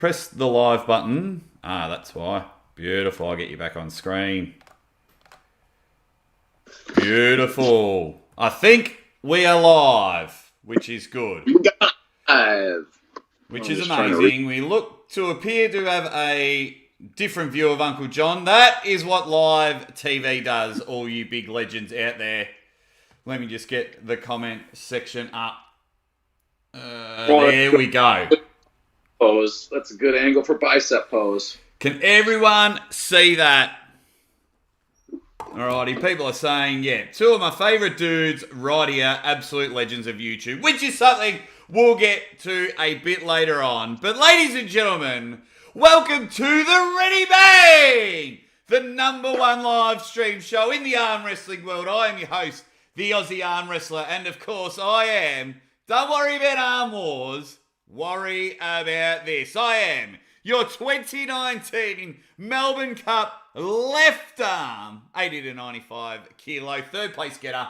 Press the live button. Ah, that's why. Beautiful. I'll get you back on screen. Beautiful. I think we are live, which is good. Live. Which is amazing. We look to appear to have a different view of Uncle John. That is what live TV does, all you big legends out there. Let me just get the comment section up. There we go. Pose. That's a good angle for bicep pose. Can everyone see that? Alrighty, people are saying, yeah, two of my favourite dudes right here, absolute legends of YouTube, which is something we'll get to a bit later on. But ladies and gentlemen, welcome to the Ready Bang, the #1 live stream show in the arm wrestling world. I am your host, the Aussie Armwrestler, and of course I am, don't worry about Arm Wars, worry about this. I am your 2019 Melbourne Cup left arm, 80 to 95 kilo, third place getter.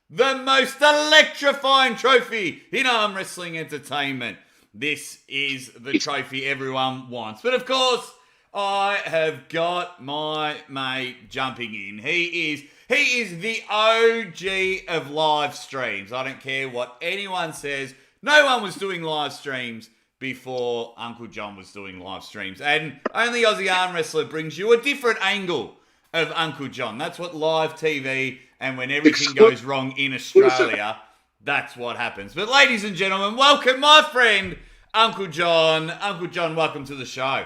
The most electrifying trophy in arm wrestling entertainment. This is the trophy everyone wants. But of course, I have got my mate jumping in. He is the OG of live streams. I don't care what anyone says. No one was doing live streams before Uncle John was doing live streams. And only Aussie Armwrestler brings you a different angle of Uncle John. That's what live TV, and when everything goes wrong in Australia, that's what happens. But ladies and gentlemen, welcome my friend, Uncle John. Uncle John, welcome to the show.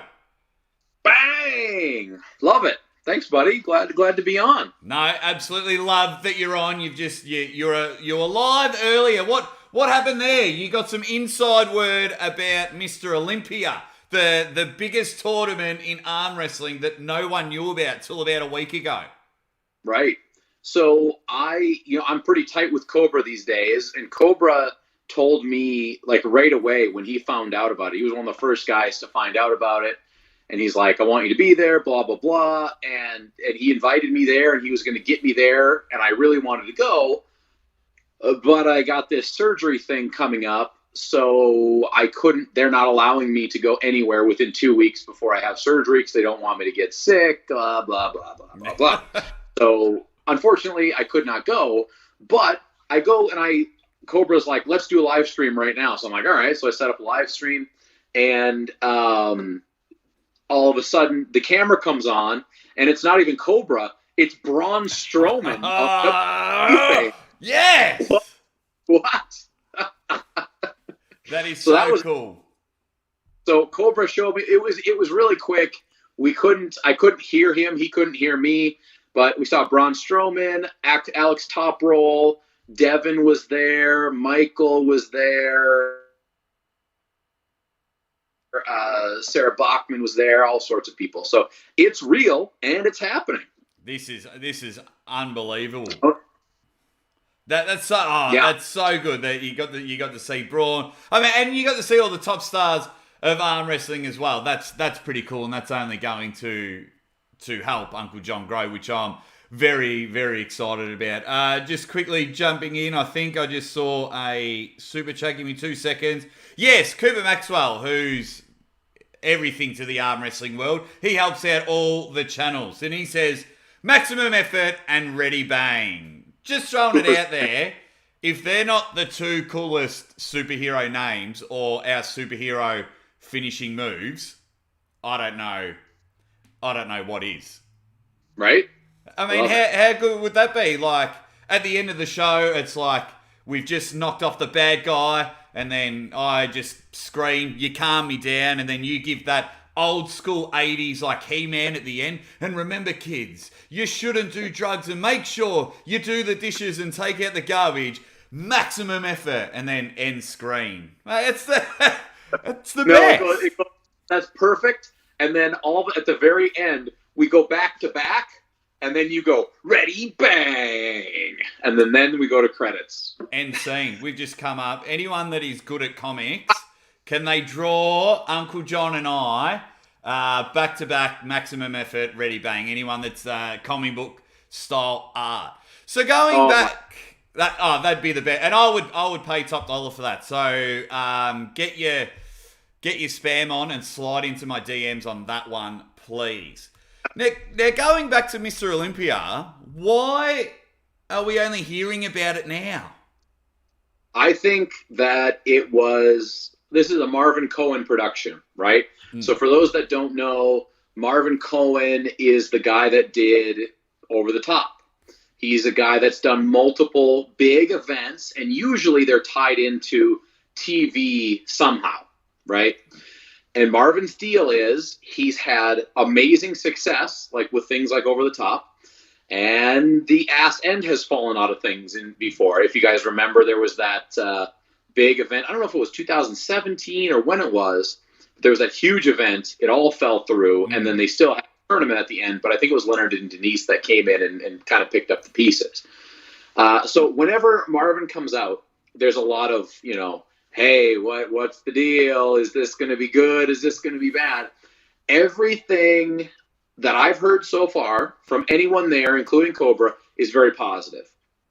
Bang! Love it. Thanks, buddy. Glad to be on. No, absolutely love that you're on. You're live earlier. What happened there? You got some inside word about Mr. Olympia, the biggest tournament in arm wrestling that no one knew about till about a week ago. Right. So I'm pretty tight with Cobra these days, and Cobra told me like right away when he found out about it. He was one of the first guys to find out about it, and he's like, "I want you to be there, blah blah blah," and he invited me there, and he was going to get me there, and I really wanted to go. But I got this surgery thing coming up, so I couldn't. They're not allowing me to go anywhere within 2 weeks before I have surgery because they don't want me to get sick, blah, blah, blah, blah, blah, blah. So, unfortunately, I could not go. But I go and Cobra's like, let's do a live stream right now. So I'm like, all right. So I set up a live stream, and all of a sudden, the camera comes on, and it's not even Cobra. It's Braun Strowman. Yes! What? That is so cool. So Cobra showed me. It was really quick. I couldn't hear him. He couldn't hear me. But we saw Braun Strowman, Alex Top Roll, Devin was there, Michael was there, Sarah Bachman was there, all sorts of people. So it's real and it's happening. This is unbelievable. Oh. That's so good that you got to see Braun. I mean, and you got to see all the top stars of arm wrestling as well. That's pretty cool, and that's only going to help Uncle John grow, which I'm very, very excited about. Just quickly jumping in, I think I just saw a super chat. Give me 2 seconds. Yes, Cooper Maxwell, who's everything to the arm wrestling world. He helps out all the channels, and he says maximum effort and ready bang. Just throwing it out there, if they're not the two coolest superhero names or our superhero finishing moves, I don't know what is. Right? I mean, how good would that be? Like, at the end of the show, it's like, we've just knocked off the bad guy, and then I just scream, you calm me down, and then you give that old school 80s like He-Man at the end. And remember, kids, you shouldn't do drugs, and make sure you do the dishes and take out the garbage. Maximum effort, and then end screen. It's the best. That's perfect. And then at the very end, we go back to back, and then you go ready bang, and then we go to credits. End scene. We've just come up. Anyone that is good at comics, can they draw Uncle John and I back-to-back maximum effort, ready bang? Anyone that's comic book style art. So going back, that'd be the best. And I would pay top dollar for that. So get get your spam on and slide into my DMs on that one, please. Now going back to Mr. Olympia, why are we only hearing about it now? I think that this is a Marvin Cohen production, right? So for those that don't know, Marvin Cohen is the guy that did Over the Top. He's a guy that's done multiple big events, and usually they're tied into TV somehow, right? And Marvin's deal is he's had amazing success, like with things like Over the Top, and the ass end has fallen out of things before. If you guys remember, there was that big event. I don't know if it was 2017 or when it was. But there was that huge event. It all fell through, and then they still had a tournament at the end. But I think it was Leonard and Denise that came in and kind of picked up the pieces. So whenever Marvin comes out, there's a lot of, hey, what's the deal? Is this going to be good? Is this going to be bad? Everything that I've heard so far from anyone there, including Cobra, is very positive.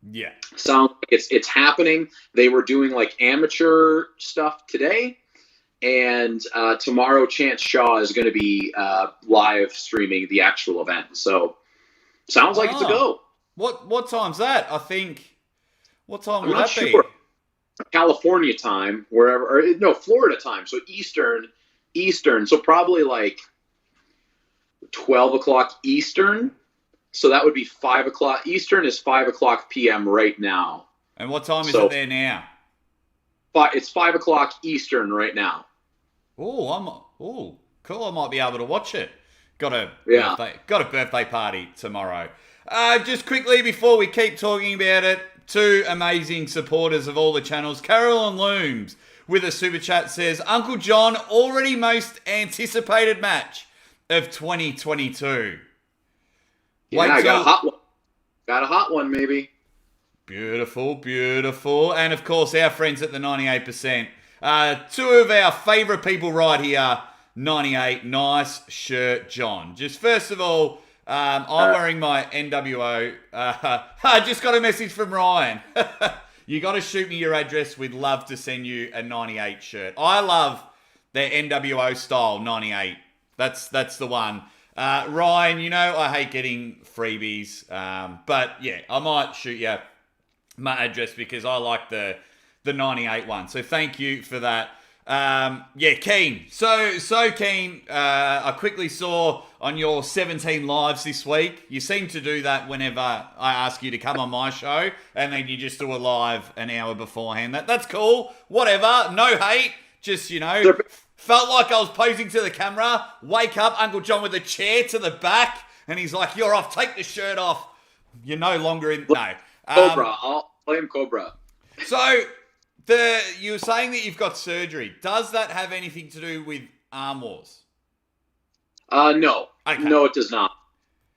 Yeah. Sounds like it's happening. They were doing like amateur stuff today, and tomorrow Chance Shaw is going to be live streaming the actual event. So sounds like it's a go. What time's that? I think. What time I'm will not that be? sure. California time, Florida time. So Eastern. So probably like 12 o'clock Eastern. So that would be 5 o'clock. Eastern is 5 o'clock p.m. right now. And what time is it there now? It's 5 o'clock Eastern right now. Cool. I might be able to watch it. Got a birthday party tomorrow. Just quickly before we keep talking about it, two amazing supporters of all the channels. Carolyn Looms with a super chat says, Uncle John, already most anticipated match of 2022. Yeah, I got a hot one. Got a hot one, maybe. Beautiful. And of course, our friends at the 98%. Two of our favourite people right here, 98. Nice shirt, John. Just first of all, I'm wearing my NWO. I just got a message from Ryan. You got to shoot me your address. We'd love to send you a 98 shirt. I love their NWO style 98. That's the one. Ryan, I hate getting freebies. But yeah, I might shoot you my address because I like the 98 one. So thank you for that. Keen. So keen. I quickly saw on your 17 lives this week, you seem to do that whenever I ask you to come on my show, and then you just do a live an hour beforehand. That's cool. Whatever. No hate. Just, felt like I was posing to the camera. Wake up, Uncle John with a chair to the back, and he's like, you're off. Take the shirt off. You're no longer in. No. Cobra. I'll blame Cobra. So, you were saying that you've got surgery. Does that have anything to do with ArmWars? No. Okay. No, it does not.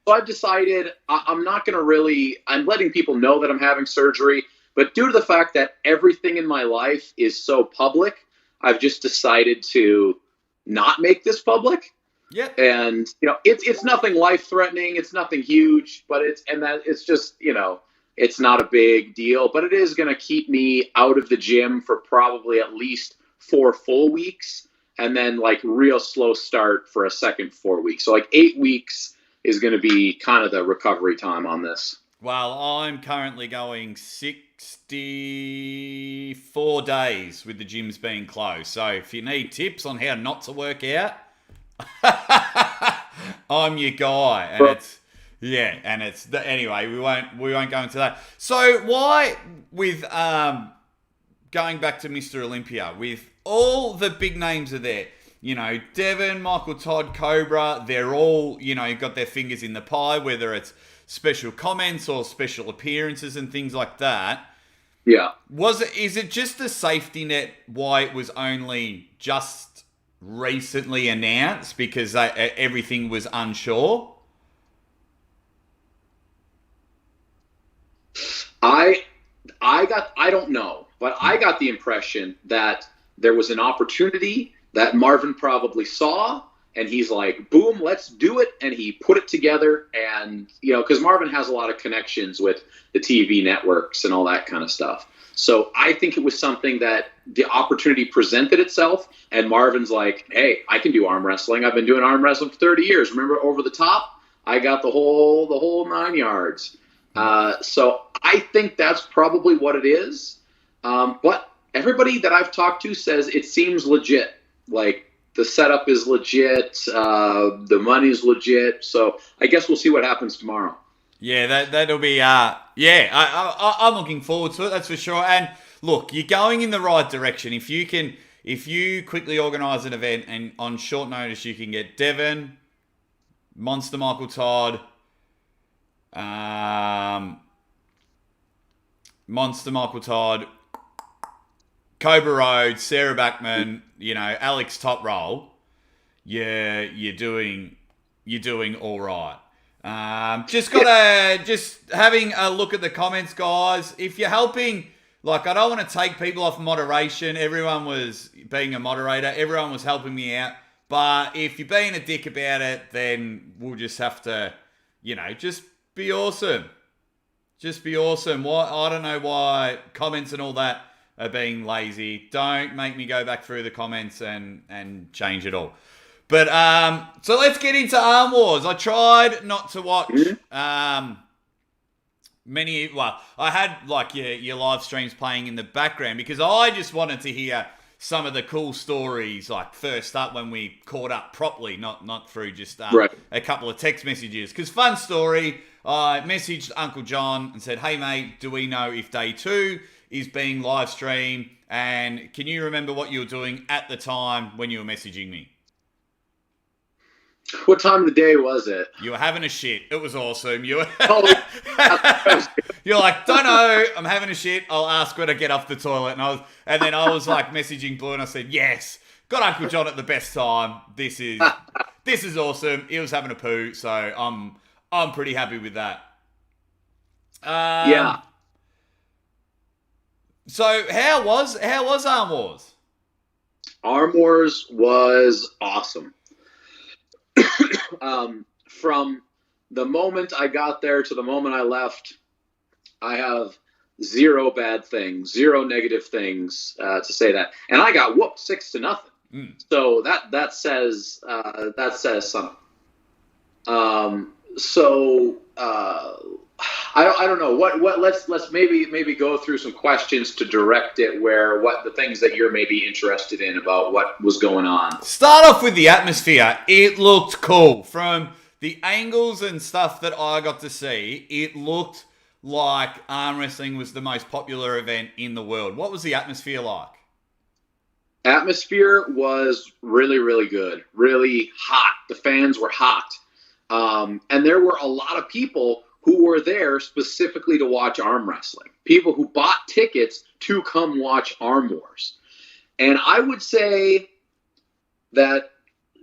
So I've decided I'm not going to I'm letting people know that I'm having surgery, but due to the fact that everything in my life is so public, I've just decided to not make this public. Yeah. And, it's nothing life-threatening. It's nothing huge, but it's just, it's not a big deal, but it is going to keep me out of the gym for probably at least 4 full weeks, and then like real slow start for a second 4 weeks. So like 8 weeks is going to be kind of the recovery time on this. Well, I'm currently going 64 days with the gyms being closed. So if you need tips on how not to work out, I'm your guy. And anyway, we won't go into that. So why with going back to Mr. Olympia, with all the big names are there, Devin, Michael Todd, Cobra, they're all, got their fingers in the pie, whether it's special comments or special appearances and things like that. Yeah. Is it just a safety net why it was only just recently announced because everything was unsure? I don't know, but I got the impression that there was an opportunity that Marvin probably saw, and he's like, boom, let's do it. And he put it together, and, because Marvin has a lot of connections with the TV networks and all that kind of stuff. So I think it was something that the opportunity presented itself, and Marvin's like, hey, I can do arm wrestling. I've been doing arm wrestling for 30 years. Remember Over the Top? I got the whole 9 yards. So I think that's probably what it is. But everybody that I've talked to says it seems legit. Like, the setup is legit. The money's legit. So I guess we'll see what happens tomorrow. Yeah, that'll be, I'm looking forward to it, that's for sure. And look, you're going in the right direction. If you quickly organise an event and on short notice you can get Devon, Monster Michael Todd, Cobra Road, Sarah Backman, Alex Top Roll, you're doing all right. Just having a look at the comments, guys. If you're helping, like, I don't want to take people off moderation. Everyone was being a moderator. Everyone was helping me out. But if you're being a dick about it, then we'll just have to, just be awesome. Just be awesome. I don't know why comments and all that are being lazy. Don't make me go back through the comments and change it all. But, so let's get into ArmWars. I tried not to watch I had, like, your live streams playing in the background because I just wanted to hear some of the cool stories, like, first up when we caught up properly, not through just a couple of text messages. Because fun story, I messaged Uncle John and said, hey, mate, do we know if day 2 is being live streamed? And can you remember what you were doing at the time when you were messaging me? What time of the day was it? You were having a shit. It was awesome. You're like, don't know. I'm having a shit. I'll ask when I get off the toilet. And then I was like messaging Blue, and I said, yes, got Uncle John at the best time. This is awesome. He was having a poo, so I'm pretty happy with that. Yeah. So how was ArmWars? ArmWars was awesome. From the moment I got there to the moment I left, I have zero bad things, zero negative things to say that, and I got whooped 6-0. So that says something. I don't know what let's maybe go through some questions to direct it where what the things that you're maybe interested in about what was going on. Start off with the atmosphere. It looked cool from the angles and stuff that I got to see. It looked like arm wrestling was the most popular event in the world. What was the atmosphere like? Atmosphere was really, really good, really hot. The fans were hot, and there were a lot of people who were there specifically to watch arm wrestling. People who bought tickets to come watch ArmWars. And I would say that,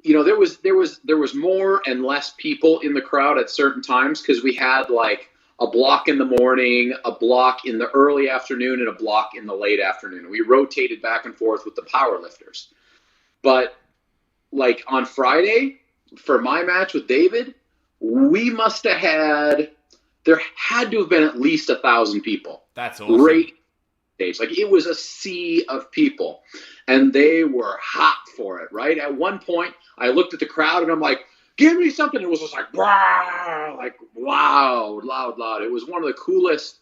there was more and less people in the crowd at certain times because we had like a block in the morning, a block in the early afternoon, and a block in the late afternoon. We rotated back and forth with the power lifters. But like on Friday, for my match with David, there had to have been at least 1,000 people. That's awesome. Great stage. Like, it was a sea of people, and they were hot for it, right? At one point, I looked at the crowd, and I'm like, give me something. It was just like, wow, like loud. It was one of the coolest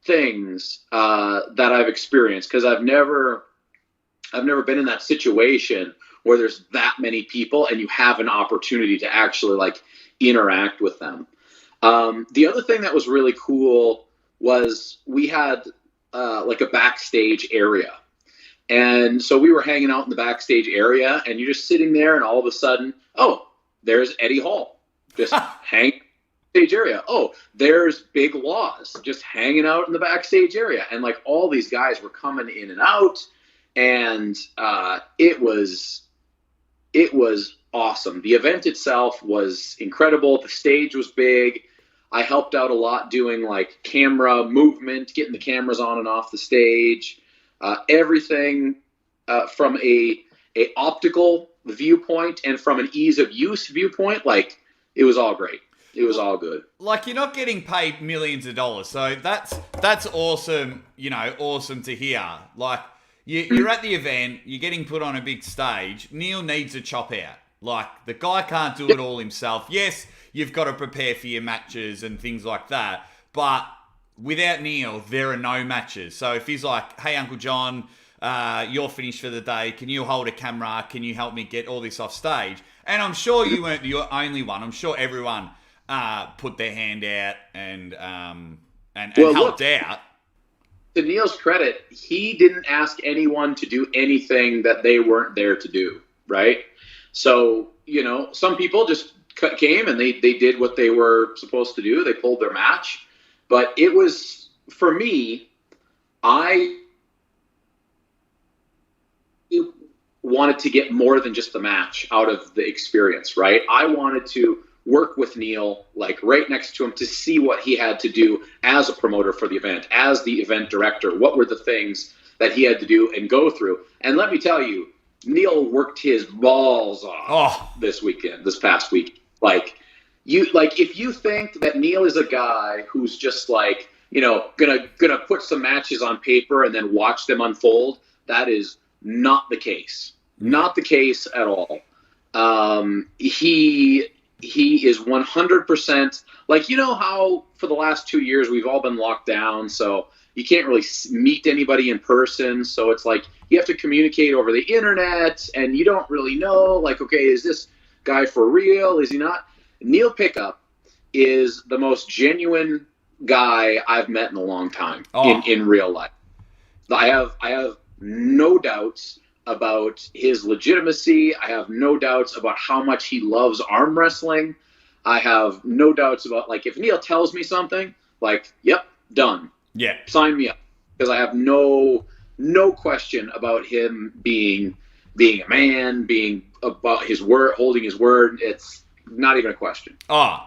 things that I've experienced because I've never been in that situation where there's that many people and you have an opportunity to actually, like, interact with them. The other thing that was really cool was we had like a backstage area. And so we were hanging out in the backstage area, and you're just sitting there, and all of a sudden, oh, there's Eddie Hall just hanging in the backstage area. Oh, there's Big Laws just hanging out in the backstage area. And like all these guys were coming in and out, and it was awesome. The event itself was incredible. The stage was big. I helped out a lot doing like camera movement, getting the cameras on and off the stage, everything from a optical viewpoint and from an ease of use viewpoint. Like, it was all great. It was all good. Like, you're not getting paid millions of dollars, so that's awesome. Awesome to hear. Like, you're at the event, you're getting put on a big stage. Neil needs a chop out. Like, the guy can't do it all himself. Yes, you've got to prepare for your matches and things like that, but without Neil, there are no matches. So if he's like, hey, Uncle John, you're finished for the day. Can you hold a camera? Can you help me get all this off stage? And I'm sure you weren't the only one. I'm sure everyone put their hand out and helped out. To Neil's credit, he didn't ask anyone to do anything that they weren't there to do, right? So, some people just came and they did what they were supposed to do. They pulled their match. But it was, for me, I wanted to get more than just the match out of the experience, right? I wanted to work with Neil, like right next to him, to see what he had to do as a promoter for the event, as the event director. What were the things that he had to do and go through? And let me tell you, Neil worked his balls off this past week. If you think that Neil is a guy who's just like, gonna put some matches on paper and then watch them unfold, that is not the case. Not the case at all. He is 100%, like, how for the last 2 years we've all been locked down, so you can't really meet anybody in person. So it's like you have to communicate over the internet, and you don't really know, like, okay, is this guy for real? Is he not? Neil Pickup is the most genuine guy I've met in a long time in real life. I have no doubts about his legitimacy. I have no doubts about how much he loves arm wrestling. I have no doubts about, like, if Neil tells me something, like, yep, done. Yeah. Sign me up. Because I have no question about him being a man, being about his word, holding his word. It's not even a question.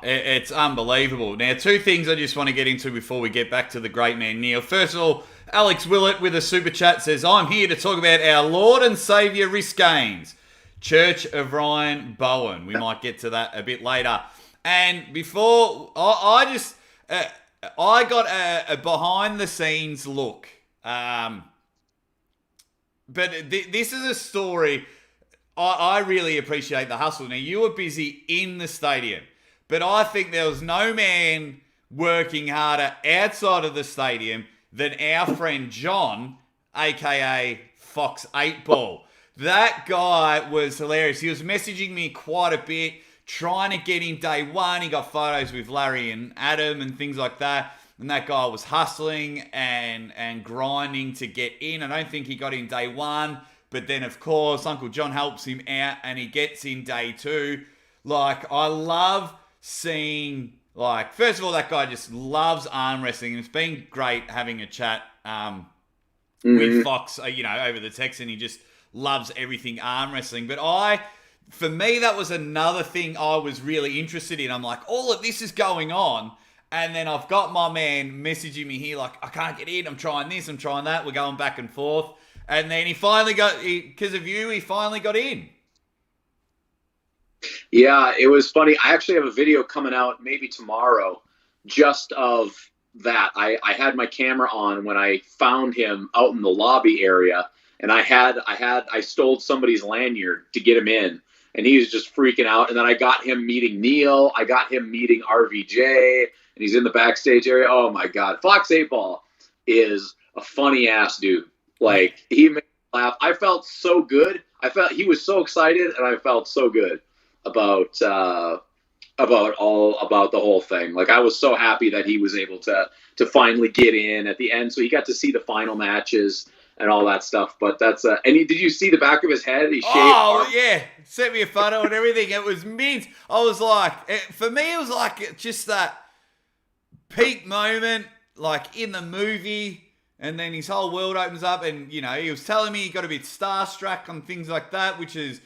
It's unbelievable. Now, two things I just want to get into before we get back to the great man, Neil. First of all, Alex Willett with a super chat says, I'm here to talk about our Lord and Saviour Risk Gains, Church of Ryan Bowen. We might get to that a bit later. And before, I got a behind-the-scenes look. But this is a story. I really appreciate the hustle. Now, you were busy in the stadium, but I think there was no man working harder outside of the stadium than our friend John, a.k.a. Fox 8-Ball. That guy was hilarious. He was messaging me quite a bit, trying to get in day one. He got photos with Larry and Adam and things like that. And that guy was hustling and grinding to get in. I don't think he got in day one. But then, of course, Uncle John helps him out and he gets in day two. Like, I love seeing, like, first of all, that guy just loves arm wrestling. And it's been great having a chat with Fox, over the text. And he just loves everything arm wrestling. But for me, that was another thing I was really interested in. I'm like, all of this is going on. And then I've got my man messaging me here like, I can't get in. I'm trying this. I'm trying that. We're going back and forth. And then he finally because of you, he finally got in. Yeah, it was funny. I actually have a video coming out maybe tomorrow just of that. I had my camera on when I found him out in the lobby area, and I stole somebody's lanyard to get him in, and he was just freaking out. And then I got him meeting Neil. I got him meeting RVJ, and he's in the backstage area. Oh my God. Fox 8-Ball is a funny ass dude. Like, he made me laugh. I felt so good. He was so excited, and I felt so good about the whole thing. Like, I was so happy that he was able to finally get in at the end. So he got to see the final matches and all that stuff. But that's did you see the back of his head? He shaved arm. Yeah, sent me a photo and everything. It was mint. I was like, for me, it was like just that peak moment, like in the movie. And then his whole world opens up, and he was telling me he got a bit starstruck and things like that, which is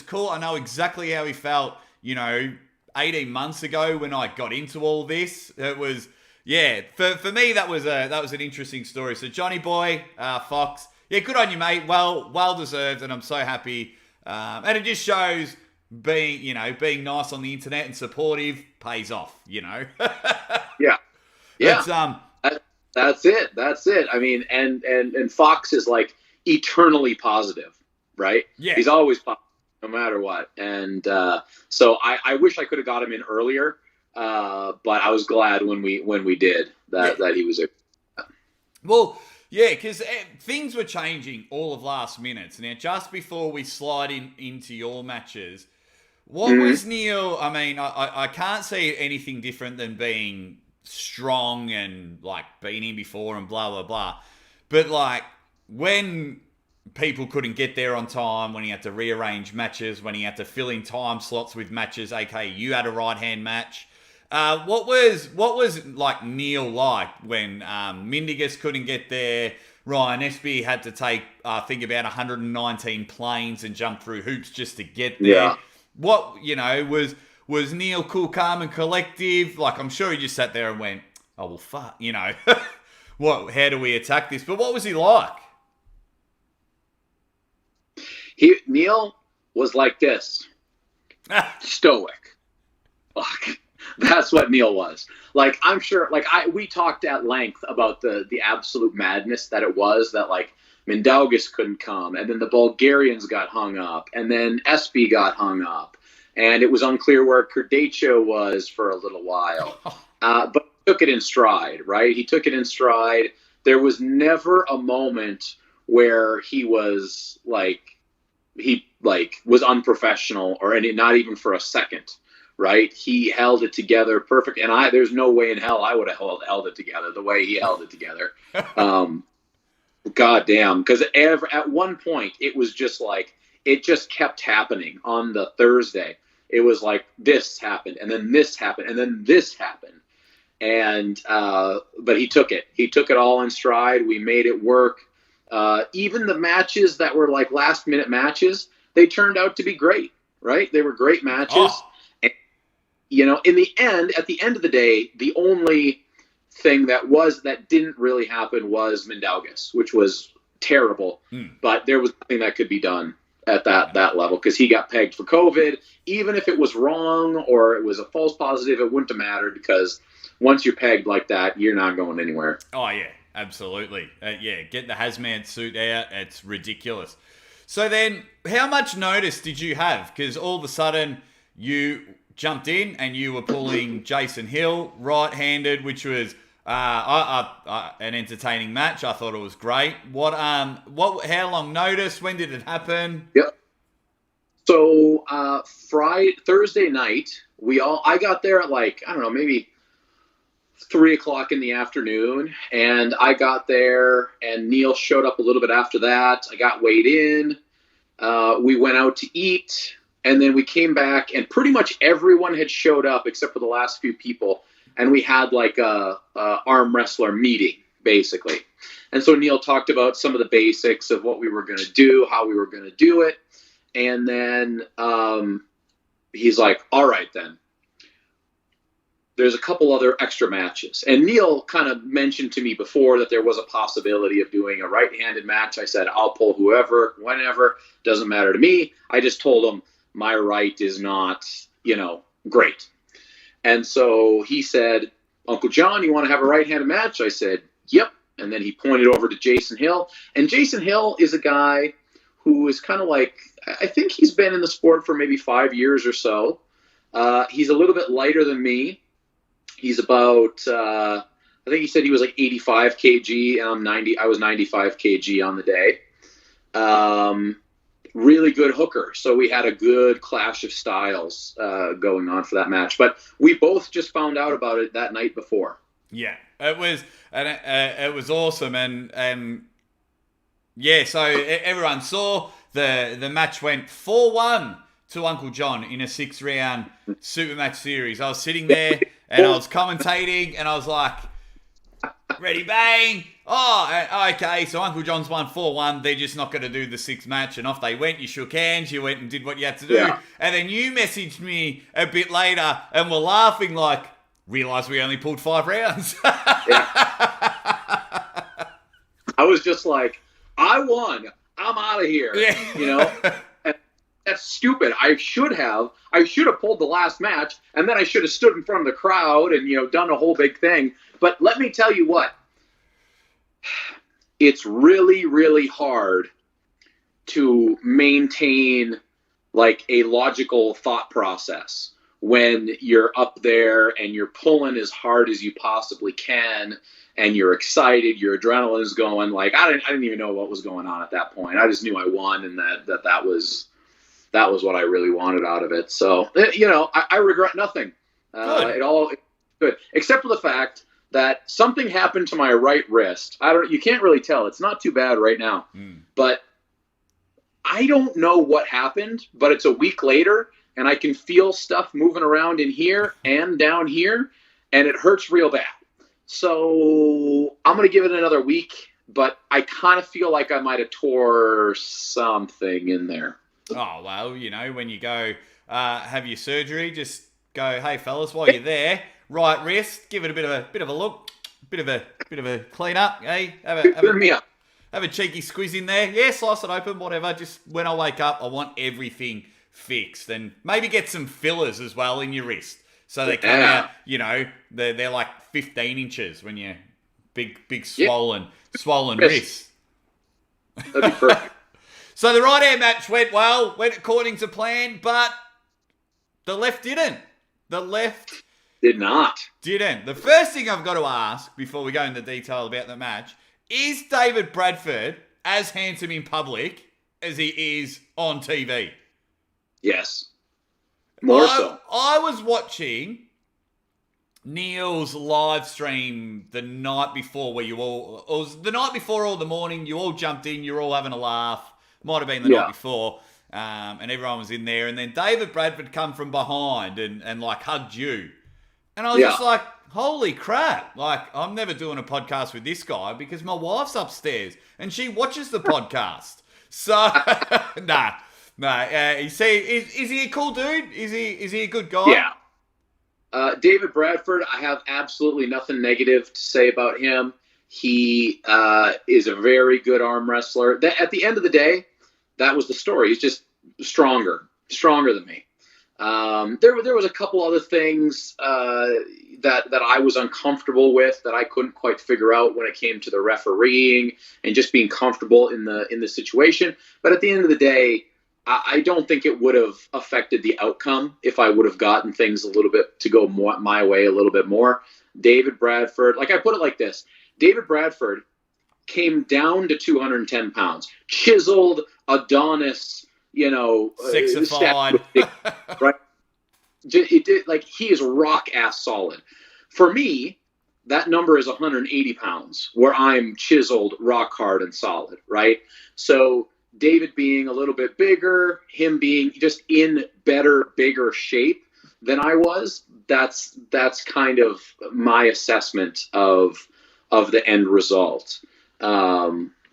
cool. I know exactly how he felt, 18 months ago when I got into all this. It was, for me that was an interesting story. So Johnny Boy, Fox, good on you, mate. Well deserved, and I'm so happy. And it just shows being nice on the internet and supportive pays off. Yeah. It's, That's it. I mean, and Fox is like eternally positive, right? Yeah. He's always positive, no matter what. And so I wish I could have got him in earlier, but I was glad when we did that he was a. Well, yeah, because things were changing all of last minute. Now, just before we slide into your matches, what was Neil? I mean, I can't see anything different than being strong and like been in before and blah blah blah, but like when people couldn't get there on time, when he had to rearrange matches, when he had to fill in time slots with matches, aka you had a right hand match, what was like Neil like when Mindigus couldn't get there, Ryan Espy had to take I think about 119 planes and jump through hoops just to get there. What was Neil cool, calm, and collective? Like, I'm sure he just sat there and went, oh, well, fuck, how do we attack this? But what was he like? Neil was like this. Stoic. Fuck. That's what Neil was. Like, I'm sure, like, we talked at length about the absolute madness that it was that, like, Mindaugas couldn't come, and then the Bulgarians got hung up, and then Espy got hung up. And it was unclear where Kurdacho was for a little while. But he took it in stride, right? He took it in stride. There was never a moment where he was was unprofessional or not even for a second, right? He held it together perfect. And there's no way in hell I would have held it together the way he held it together. God damn. Because at one point, it was just like, it just kept happening on the Thursday. It was like this happened, and then this happened, and then this happened. And but he took it. He took it all in stride. We made it work. Even the matches that were like last-minute matches, they turned out to be great, right? They were great matches. Oh. And, in the end, at the end of the day, the only thing that didn't really happen was Mindaugas, which was terrible. But there was nothing that could be done at that level because he got pegged for COVID. Even if it was wrong or it was a false positive, it wouldn't have mattered because once you're pegged like that, you're not going anywhere. Oh, yeah, absolutely. Get the hazmat suit out. It's ridiculous. So then how much notice did you have? Because all of a sudden you jumped in and you were pulling Jason Hill right-handed, which was an entertaining match. I thought it was great. How long notice? When did it happen? Yep. So Thursday night, I got there at like, I don't know, maybe 3:00 in the afternoon, and I got there and Neil showed up a little bit after that. I got weighed in. We went out to eat, and then we came back and pretty much everyone had showed up except for the last few people. And we had like a arm wrestler meeting, basically. And so Neil talked about some of the basics of what we were going to do, how we were going to do it. And then he's like, all right, then. There's a couple other extra matches. And Neil kind of mentioned to me before that there was a possibility of doing a right-handed match. I said, I'll pull whoever, whenever. Doesn't matter to me. I just told him my right is not, great. And so he said, Uncle John, you want to have a right-handed match? I said, yep. And then he pointed over to Jason Hill. And Jason Hill is a guy who is kind of like, I think he's been in the sport for maybe 5 years or so. He's a little bit lighter than me. He's about, I think he said he was like 85 kg, and I'm 90. I was 95 kg on the day. Really good hooker. So we had a good clash of styles going on for that match. But we both just found out about it that night before. Yeah, it was awesome, and yeah. So everyone saw the match went 4-1 to Uncle John in a 6-round super match series. I was sitting there and I was commentating, and I was like, ready, bang. Oh, okay, so Uncle John's won 4-1. They're just not going to do the 6th match. And off they went. You shook hands. You went and did what you had to do. Yeah. And then you messaged me a bit later and were laughing like, realised we only pulled 5 rounds. Yeah. I was just like, I won. I'm out of here. Yeah. that's stupid. I should have pulled the last match, and then I should have stood in front of the crowd and, done a whole big thing. But let me tell you what, it's really, really hard to maintain like a logical thought process when you're up there and you're pulling as hard as you possibly can and you're excited, your adrenaline is going. Like I didn't even know what was going on at that point. I just knew I won, and that was what I really wanted out of it. So, I regret nothing. It all good, except for the fact that something happened to my right wrist. You can't really tell. It's not too bad right now, but I don't know what happened, but it's a week later and I can feel stuff moving around in here and down here, and it hurts real bad. So I'm going to give it another week, but I kind of feel like I might have tore something in there. Oh, well, when you go have your surgery, just go, hey, fellas, while you're there, right wrist, give it a bit of a look, bit of a clean up, hey? Have a cheeky squeeze in there. Yeah, slice it open, whatever. Just when I wake up, I want everything fixed. And maybe get some fillers as well in your wrist. So they come out, they're like 15 inches when you're big swollen wrists. That'd be perfect. So the right hand match went according to plan, but the left didn't. The left did not. Didn't. The first thing I've got to ask before we go into detail about the match, is David Bradford as handsome in public as he is on TV? Yes. More so. I was watching Neil's live stream the night before where it was the night before or the morning, you all jumped in, you're all having a laugh. Might have been the night before, and everyone was in there. And then David Bradford come from behind and like hugged you. And I was just like, holy crap. Like, I'm never doing a podcast with this guy because my wife's upstairs and she watches the podcast. So, nah. Is he a cool dude? Is he a good guy? Yeah. David Bradford, I have absolutely nothing negative to say about him. He is a very good arm wrestler. At the end of the day, that was the story. He's just stronger than me. There was a couple other things that I was uncomfortable with that I couldn't quite figure out when it came to the refereeing and just being comfortable in the situation. But at the end of the day, I don't think it would have affected the outcome if I would have gotten things a little bit to go my way a little bit more. David Bradford, like I put it like this, David Bradford came down to 210 pounds, chiseled Adonis, 6'5", right? It did, like, he is rock ass solid. For me, that number is 180 pounds, where I'm chiseled, rock hard, and solid, right? So David being a little bit bigger, him being just in better, bigger shape than I was, that's kind of my assessment of the end result.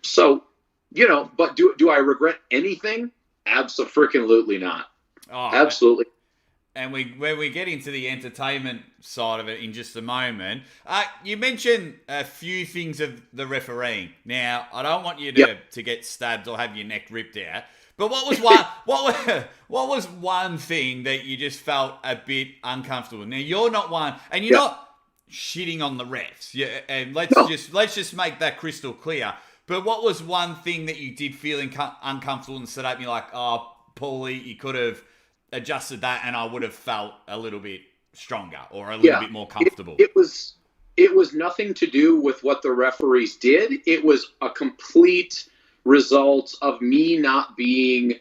So, but do I regret anything? Abso-freaking-lutely not. Oh, absolutely. And when we get into the entertainment side of it in just a moment, you mentioned a few things of the refereeing. Now, I don't want you to get stabbed or have your neck ripped out. But what was what was one thing that you just felt a bit uncomfortable? Now, you're not one, and you're not shitting on the refs. Yeah, and let's just make that crystal clear. But what was one thing that you did feel uncomfortable and set up? You're like, oh, Paulie, you could have adjusted that, and I would have felt a little bit stronger or a little bit more comfortable. It was nothing to do with what the referees did. It was a complete result of me not being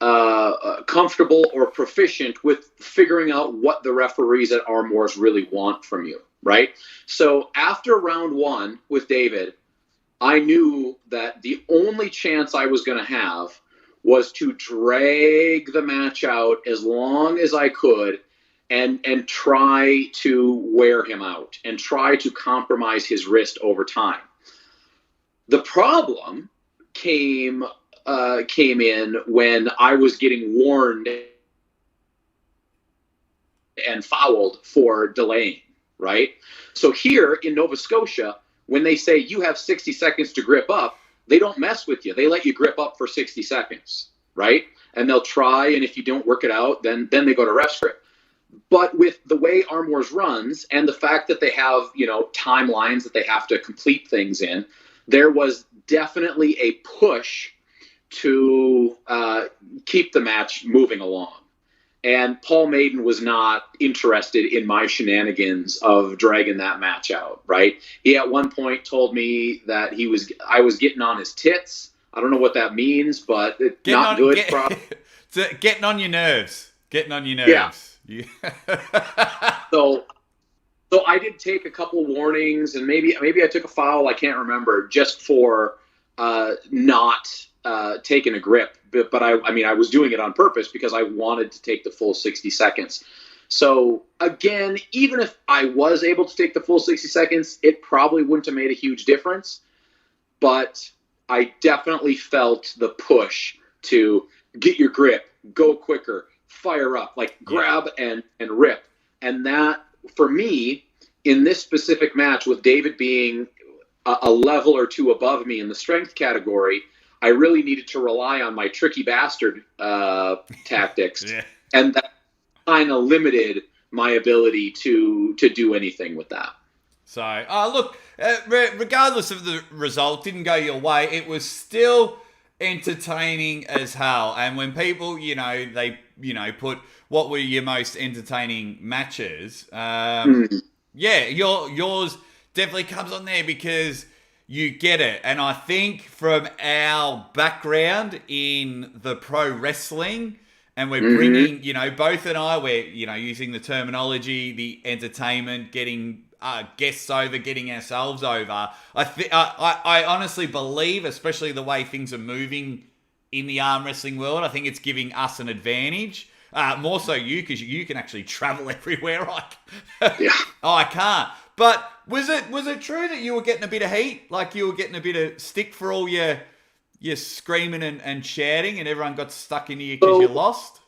comfortable or proficient with figuring out what the referees at ArmWars really want from you, right? So after round one with David, I knew that the only chance I was going to have was to drag the match out as long as I could and try to wear him out and try to compromise his wrist over time. The problem came in when I was getting warned and fouled for delaying, right? So here in Nova Scotia, when they say you have 60 seconds to grip up, they don't mess with you. They let you grip up for 60 seconds, right? and they'll try, and if you don't work it out, then they go to ref script. But with the way ArmWars runs and the fact that they have, timelines that they have to complete things in, there was definitely a push to keep the match moving along. And Paul Maiden was not interested in my shenanigans of dragging that match out, right? He at one point told me that I was getting on his tits. I don't know what that means, but it's not good. Getting on your nerves. Getting on your nerves. Yeah. So I did take a couple warnings, and maybe I took a foul, I can't remember, just for not taking a grip. But I was doing it on purpose because I wanted to take the full 60 seconds. So again, even if I was able to take the full 60 seconds, it probably wouldn't have made a huge difference. But I definitely felt the push to get your grip, go quicker, fire up, like grab and rip. And that, for me, in this specific match, with David being a level or two above me in the strength category, I really needed to rely on my tricky bastard tactics. Yeah. And that kind of limited my ability to do anything with that. So, look, regardless of the result, didn't go your way, it was still entertaining as hell. And when people, they, put what were your most entertaining matches, yours definitely comes on there because you get it. And I think from our background in the pro wrestling, and we're bringing, both and I, we're, using the terminology, the entertainment, getting guests over, getting ourselves over. I honestly believe, especially the way things are moving in the arm wrestling world, I think it's giving us an advantage. More so you, because you can actually travel everywhere. I can't. But was it true that you were getting a bit of heat? Like you were getting a bit of stick for all your screaming and shouting, and everyone got stuck into you because you lost?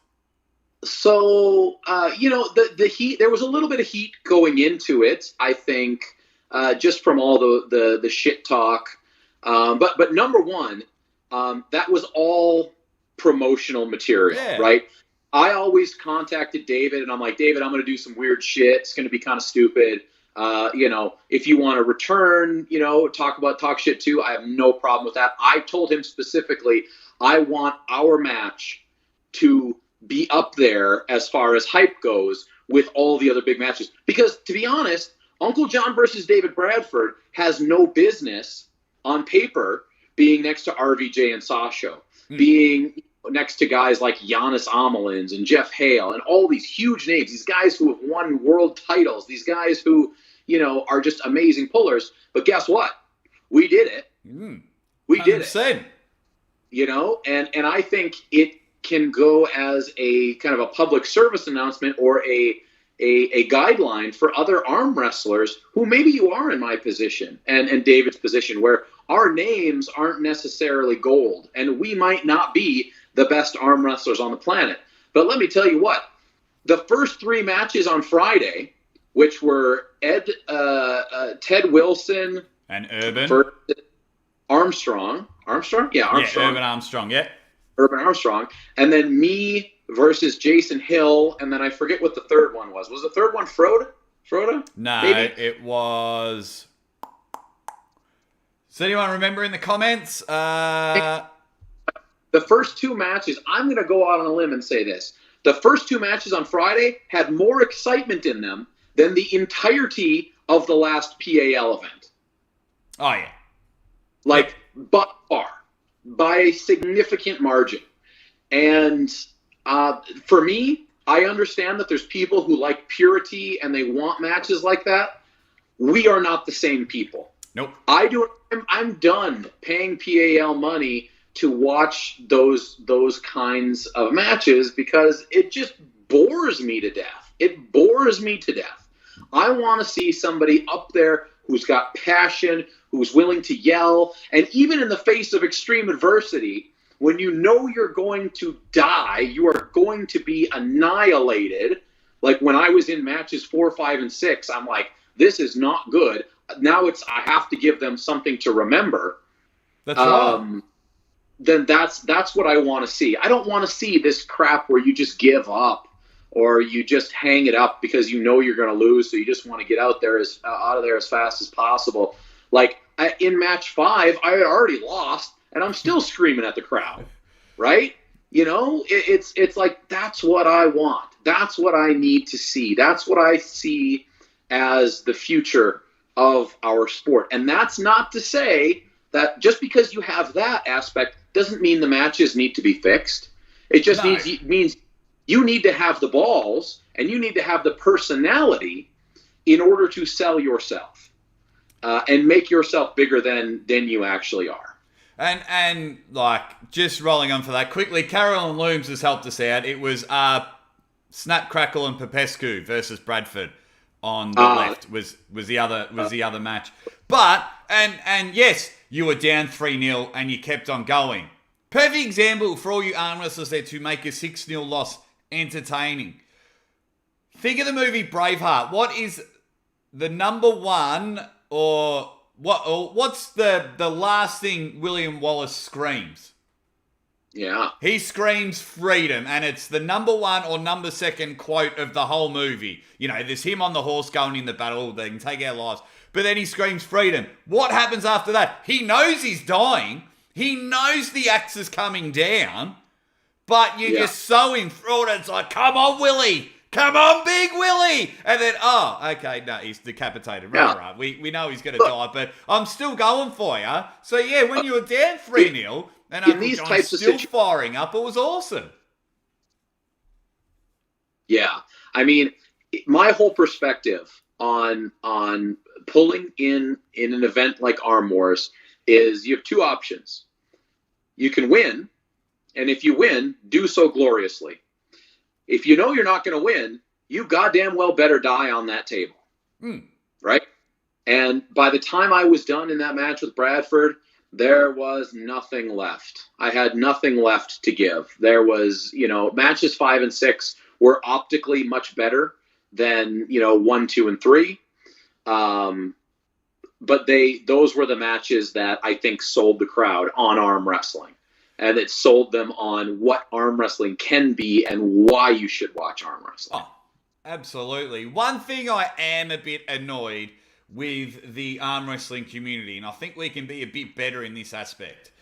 So, the heat, there was a little bit of heat going into it, I think, just from all the shit talk. But number one, that was all promotional material, right? I always contacted David, and I'm like, David, I'm going to do some weird shit. It's going to be kind of stupid. If you want to return, talk shit too, I have no problem with that. I told him specifically, I want our match to be up there as far as hype goes with all the other big matches. Because, to be honest, Uncle John versus David Bradford has no business on paper being next to RVJ and Sasha, being next to guys like Giannis Amelins and Jeff Hale and all these huge names, these guys who have won world titles, these guys who, are just amazing pullers. But guess what? We did it. We did it. And I think it can go as a kind of a public service announcement or a guideline for other arm wrestlers who maybe you are in my position and David's position, where our names aren't necessarily gold and we might not be the best arm wrestlers on the planet. But let me tell you what, the first three matches on Friday, which were Ted Wilson and Urban Armstrong. Yeah, Armstrong. Yeah, Urban Armstrong, yeah. Urban Armstrong, and then me versus Jason Hill, and then I forget what the third one was. Was the third one Froda? No, maybe? It was... Does anyone remember in the comments? The first two matches, I'm going to go out on a limb and say this. The first two matches on Friday had more excitement in them than the entirety of the last PAL event. Oh, yeah. By far. By a significant margin. And for me, I understand that there's people who like purity and they want matches like that. We are not the same people. Nope. I'm done paying PAL money to watch those kinds of matches because it just bores me to death. It bores me to death. I want to see somebody up there who's got passion, who's willing to yell, and even in the face of extreme adversity, when you know you're going to die, you are going to be annihilated. Like when I was in matches 4, 5, and 6, I'm like, this is not good. Now I have to give them something to remember. That's right. then that's what I want to see. I don't want to see this crap where you just give up or you just hang it up because you know you're going to lose, so you just want to get out of there as fast as possible. Like in match 5, I had already lost, and I'm still screaming at the crowd, right? You know, it's like, that's what I want. That's what I need to see. That's what I see as the future of our sport. And that's not to say that just because you have that aspect doesn't mean the matches need to be fixed. It just means you need to have the balls and you need to have the personality in order to sell yourself and make yourself bigger than you actually are. And like, just rolling on for that quickly, Carolyn Looms has helped us out. It was Snap, Crackle, and Popescu versus Bradford on the left was the other match. But and yes, you were down 3-0 and you kept on going. Perfect example for all you arm wrestlers there to make a 6-0 loss entertaining. Think of the movie Braveheart. What is the number one what's the last thing William Wallace screams? Yeah. He screams freedom, and it's the number one or number second quote of the whole movie. You know, there's him on the horse going in the battle, they can take our lives. But then he screams freedom. What happens after that? He knows he's dying. He knows the axe is coming down, but you're just so enthralled. It's like, come on, Willie. Come on, Big Willie. And then, okay, no, he's decapitated. Right. We know he's going to die, but I'm still going for you. So, yeah, when you were down 3-0, and I'm still firing up, it was awesome. Yeah. I mean, my whole perspective on pulling in an event like ArmWars is you have two options. You can win, and if you win, do so gloriously. If you know you're not going to win, you goddamn well better die on that table. Right? And by the time I was done in that match with Bradford, there was nothing left. I had nothing left to give. There was, matches 5 and 6 were optically much better than, 1, 2, and 3. But those were the matches that I think sold the crowd on arm wrestling. And it sold them on what arm wrestling can be and why you should watch arm wrestling. Oh, absolutely. One thing I am a bit annoyed with the arm wrestling community, and I think we can be a bit better in this aspect.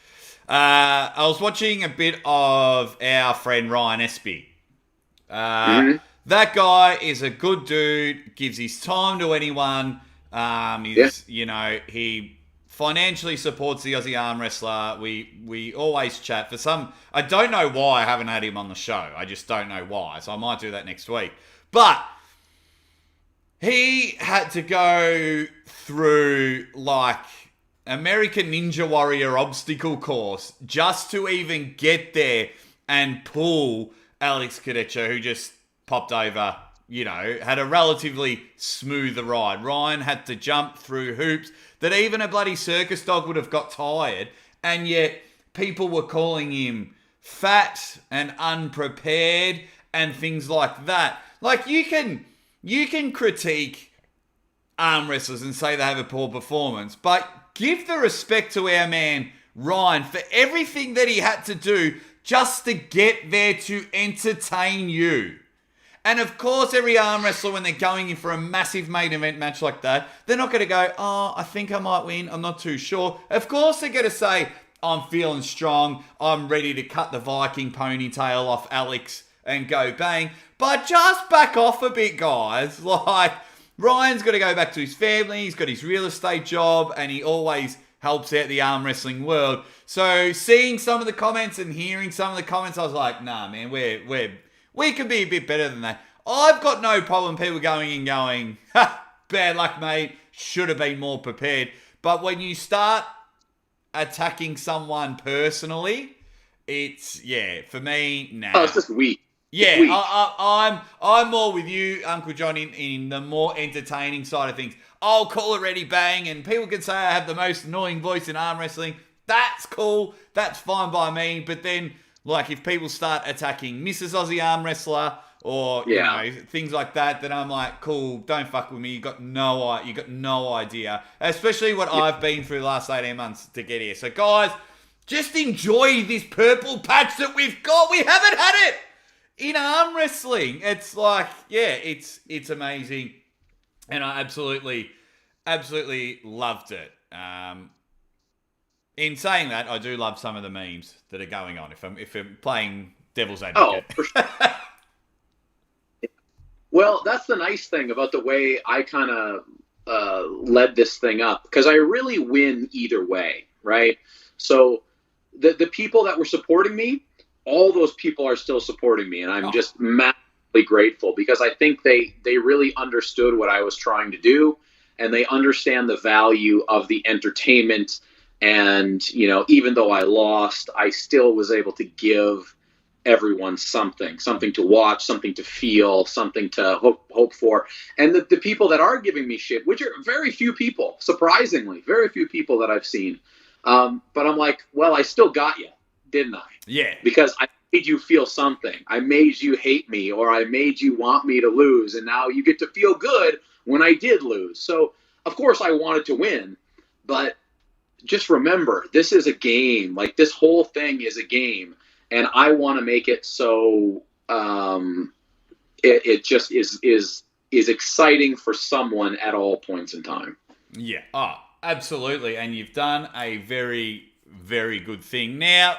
I was watching a bit of our friend Ryan Espy. That guy is a good dude, gives his time to anyone. He financially supports the Aussie Armwrestler. We always chat. I don't know why I haven't had him on the show. I just don't know why. So I might do that next week. But he had to go through like American Ninja Warrior obstacle course just to even get there and pull Alex Cadecha, who just popped over, had a relatively smooth ride. Ryan had to jump through hoops that even a bloody circus dog would have got tired, and yet people were calling him fat and unprepared and things like that. Like, you can critique arm wrestlers and say they have a poor performance, but give the respect to our man Ryan for everything that he had to do just to get there to entertain you. And of course, every arm wrestler, when they're going in for a massive main event match like that, they're not going to go, I think I might win, I'm not too sure. Of course, they're going to say, I'm feeling strong, I'm ready to cut the Viking ponytail off Alex and go bang. But just back off a bit, guys. Like, Ryan's got to go back to his family, he's got his real estate job, and he always helps out the arm wrestling world. So seeing some of the comments and hearing some of the comments, I was like, nah, man, we could be a bit better than that. I've got no problem people going, bad luck, mate, should have been more prepared. But when you start attacking someone personally, for me, nah. Oh, it's just weak. Yeah, I'm more with you, Uncle John, in the more entertaining side of things. I'll call it ready, bang, and people can say I have the most annoying voice in arm wrestling. That's cool. That's fine by me. But then, like, if people start attacking Mrs. Aussie Arm Wrestler or things like that, then I'm like, cool, don't fuck with me. You got no idea, especially what I've been through the last 18 months to get here. So, guys, just enjoy this purple patch that we've got. We haven't had it in arm wrestling. It's like, yeah, it's amazing. And I absolutely loved it. In saying that, I do love some of the memes that are going on. If I'm playing devil's advocate. Oh, for sure. Well, that's the nice thing about the way I kind of led this thing up, because I really win either way, right? So the people that were supporting me, all those people are still supporting me, and I'm just massively grateful, because I think they really understood what I was trying to do, and they understand the value of the entertainment. And, you know, even though I lost, I still was able to give everyone something to watch, something to feel, something to hope for. And the people that are giving me shit, which are very few people, surprisingly, very few people that I've seen. But I'm like, well, I still got you, didn't I? Yeah. Because I made you feel something. I made you hate me, or I made you want me to lose. And now you get to feel good when I did lose. So, of course, I wanted to win. But just remember, this is a game. Like, this whole thing is a game. And I want to make it so it just is exciting for someone at all points in time. Yeah. Oh, absolutely. And you've done a very, very good thing. Now,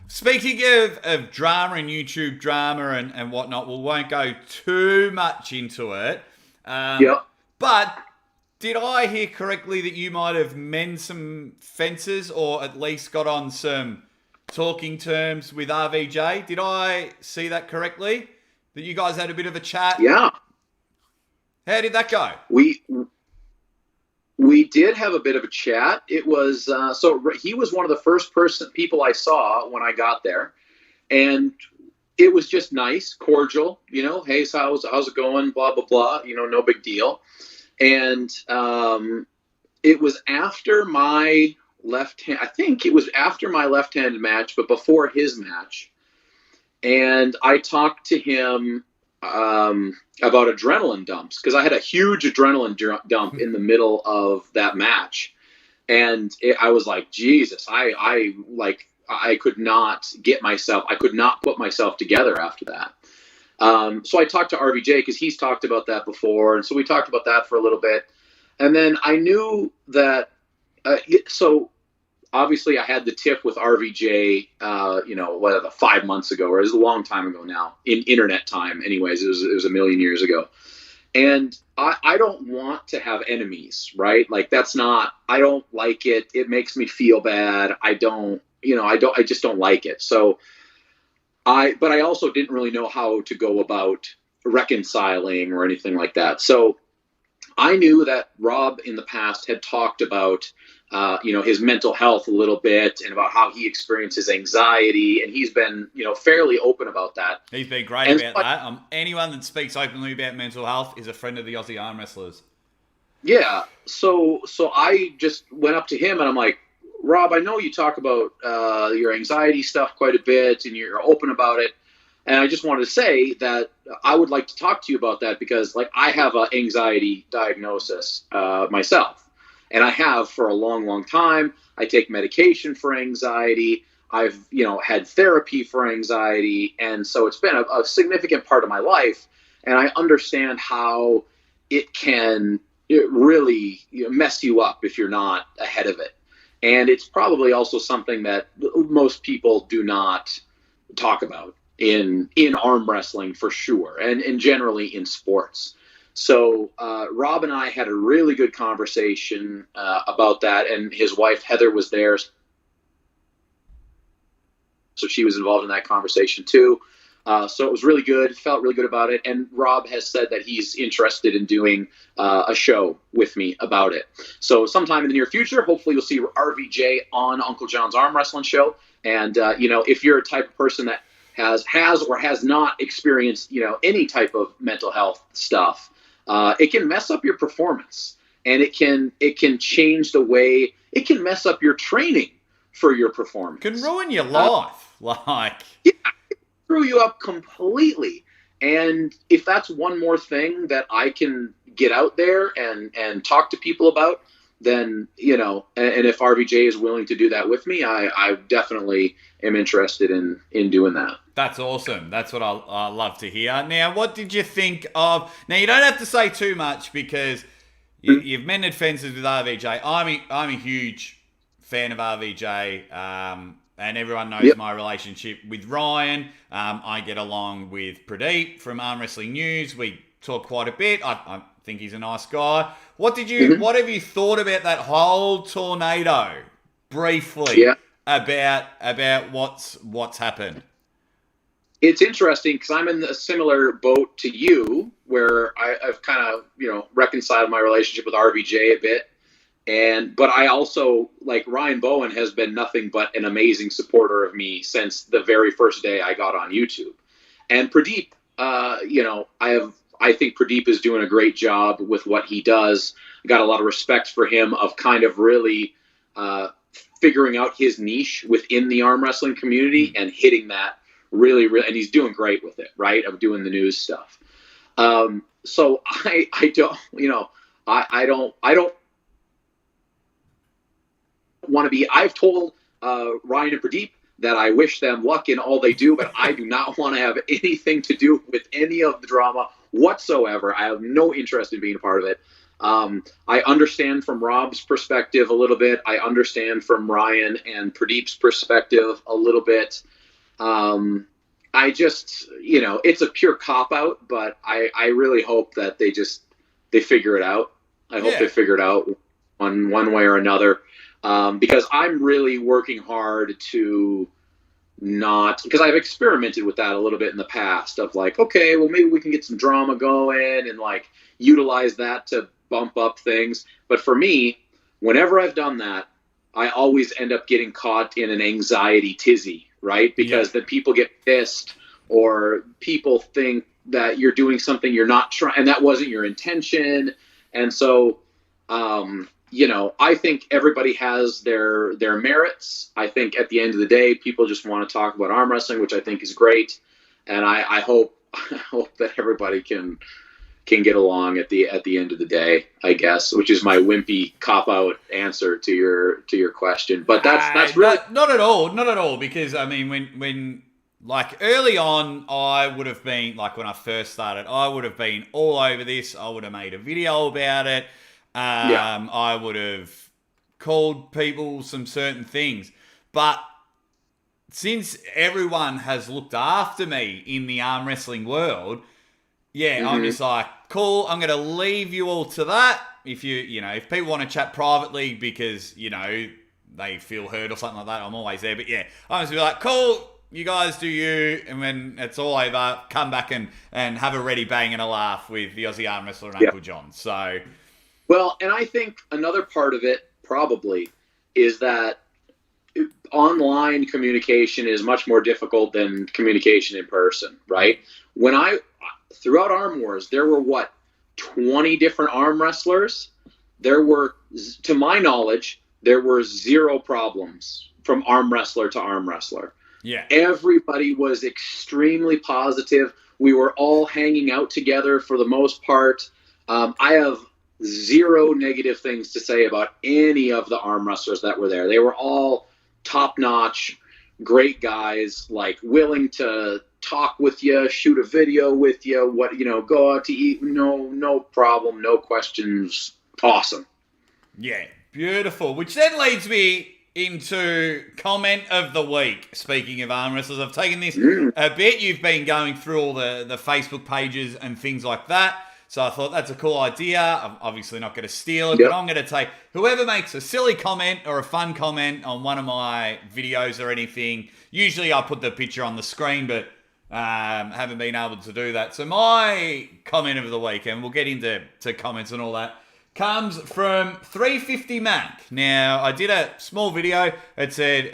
speaking of drama and YouTube drama and whatnot, we won't go too much into it. Yep. But did I hear correctly that you might have mended some fences, or at least got on some talking terms with RVJ? Did I see that correctly? That you guys had a bit of a chat? Yeah. How did that go? We did have a bit of a chat. It was so he was one of the first people I saw when I got there, and it was just nice, cordial. You know, hey, so how's it going? Blah blah blah. You know, no big deal. And it was after my left-hand, I think it was after my left-handed match, but before his match. And I talked to him about adrenaline dumps, because I had a huge adrenaline dump in the middle of that match. And I was like, Jesus, I could not put myself together after that. So I talked to RVJ, because he's talked about that before. And so we talked about that for a little bit. And then I knew that, so obviously I had the tiff with RVJ, 5 months ago, or it was a long time ago now, in internet time. Anyways, it was a million years ago. And I don't want to have enemies, right? Like, I don't like it. It makes me feel bad. I just don't like it. So but I also didn't really know how to go about reconciling or anything like that. So I knew that Rob in the past had talked about, his mental health a little bit, and about how he experiences anxiety, and he's been, fairly open about that. He's been great about that. Anyone that speaks openly about mental health is a friend of the Aussie Armwrestlers. Yeah. So I just went up to him and I'm like, Rob, I know you talk about your anxiety stuff quite a bit, and you're open about it. And I just wanted to say that I would like to talk to you about that, because, like, I have an anxiety diagnosis myself, and I have for a long, long time. I take medication for anxiety. I've, had therapy for anxiety, and so it's been a significant part of my life. And I understand how it can really mess you up if you're not ahead of it. And it's probably also something that most people do not talk about in arm wrestling, for sure, and generally in sports. So Rob and I had a really good conversation about that, and his wife Heather was there, so she was involved in that conversation too. So it was really good, felt really good about it. And Rob has said that he's interested in doing a show with me about it. So sometime in the near future, hopefully you'll see RVJ on Uncle John's Arm Wrestling Show. And, if you're a type of person that has or has not experienced, any type of mental health stuff, it can mess up your performance, and it can change the way, it can mess up your training for your performance. Can ruin your life. Yeah. Screw you up completely. And if that's one more thing that I can get out there and talk to people about, then, and if RVJ is willing to do that with me, I definitely am interested in doing that. That's awesome. That's what I love to hear. Now, what did you think of... Now, you don't have to say too much because you've mended fences with RVJ. I'm a huge fan of RVJ, and everyone knows my relationship with Ryan. I get along with Pradeep from Arm Wrestling News. We talk quite a bit. I think he's a nice guy. What have you thought about that whole tornado briefly about what's happened? It's interesting because I'm in a similar boat to you, where I've kind of reconciled my relationship with RVJ a bit, but I also, like, Ryan Bowen has been nothing but an amazing supporter of me since the very first day I got on YouTube. And Pradeep, I think Pradeep is doing a great job with what he does. I got a lot of respect for him of kind of really figuring out his niche within the arm wrestling community and hitting that really, and he's doing great with it, right? Of doing the news stuff. So I don't want to be. I've told Ryan and Pradeep that I wish them luck in all they do, but I do not want to have anything to do with any of the drama whatsoever. I have no interest in being a part of it. I understand from Rob's perspective a little bit. I understand from Ryan and Pradeep's perspective a little bit. I just, it's a pure cop-out, but I really hope that they figure it out. I hope they figure it out one way or another. Because I'm really working hard to because I've experimented with that a little bit in the past of like, okay, well, maybe we can get some drama going and like utilize that to bump up things. But for me, whenever I've done that, I always end up getting caught in an anxiety tizzy, right? Because then people get pissed or people think that you're doing something you're not trying, and that wasn't your intention. And so, I think everybody has their merits. I think at the end of the day, people just want to talk about arm wrestling, which I think is great. And I hope that everybody can get along at the end of the day, I guess, which is my wimpy cop-out answer to your question. But that's really not at all. Because I mean, when like early on, I would have been like when I first started, I would have been all over this. I would have made a video about it. I would have called people some certain things, but since everyone has looked after me in the arm wrestling world, I'm just like, cool, I'm going to leave you all to that. If if people want to chat privately because, they feel hurt or something like that, I'm always there. But I'm just be like, cool, you guys do you. And when it's all over, come back and have a ready bang and a laugh with the Aussie Armwrestler and Uncle John. So, well, and I think another part of it probably is that online communication is much more difficult than communication in person, right? Throughout ArmWars, there were 20 different arm wrestlers. There were, to my knowledge, there were 0 problems from arm wrestler to arm wrestler. Yeah. Everybody was extremely positive. We were all hanging out together for the most part. I have 0 negative things to say about any of the arm wrestlers that were there. They were all top-notch, great guys, like willing to talk with you, shoot a video with you, go out to eat, no problem, no questions. Awesome. Yeah, beautiful. Which then leads me into comment of the week. Speaking of arm wrestlers, I've taken this a bit. You've been going through all the Facebook pages and things like that. So I thought that's a cool idea. I'm obviously not going to steal it, but I'm going to take whoever makes a silly comment or a fun comment on one of my videos or anything. Usually I put the picture on the screen, but haven't been able to do that. So my comment of the week, and we'll get into comments and all that, comes from 350 Mac. Now, I did a small video. It said,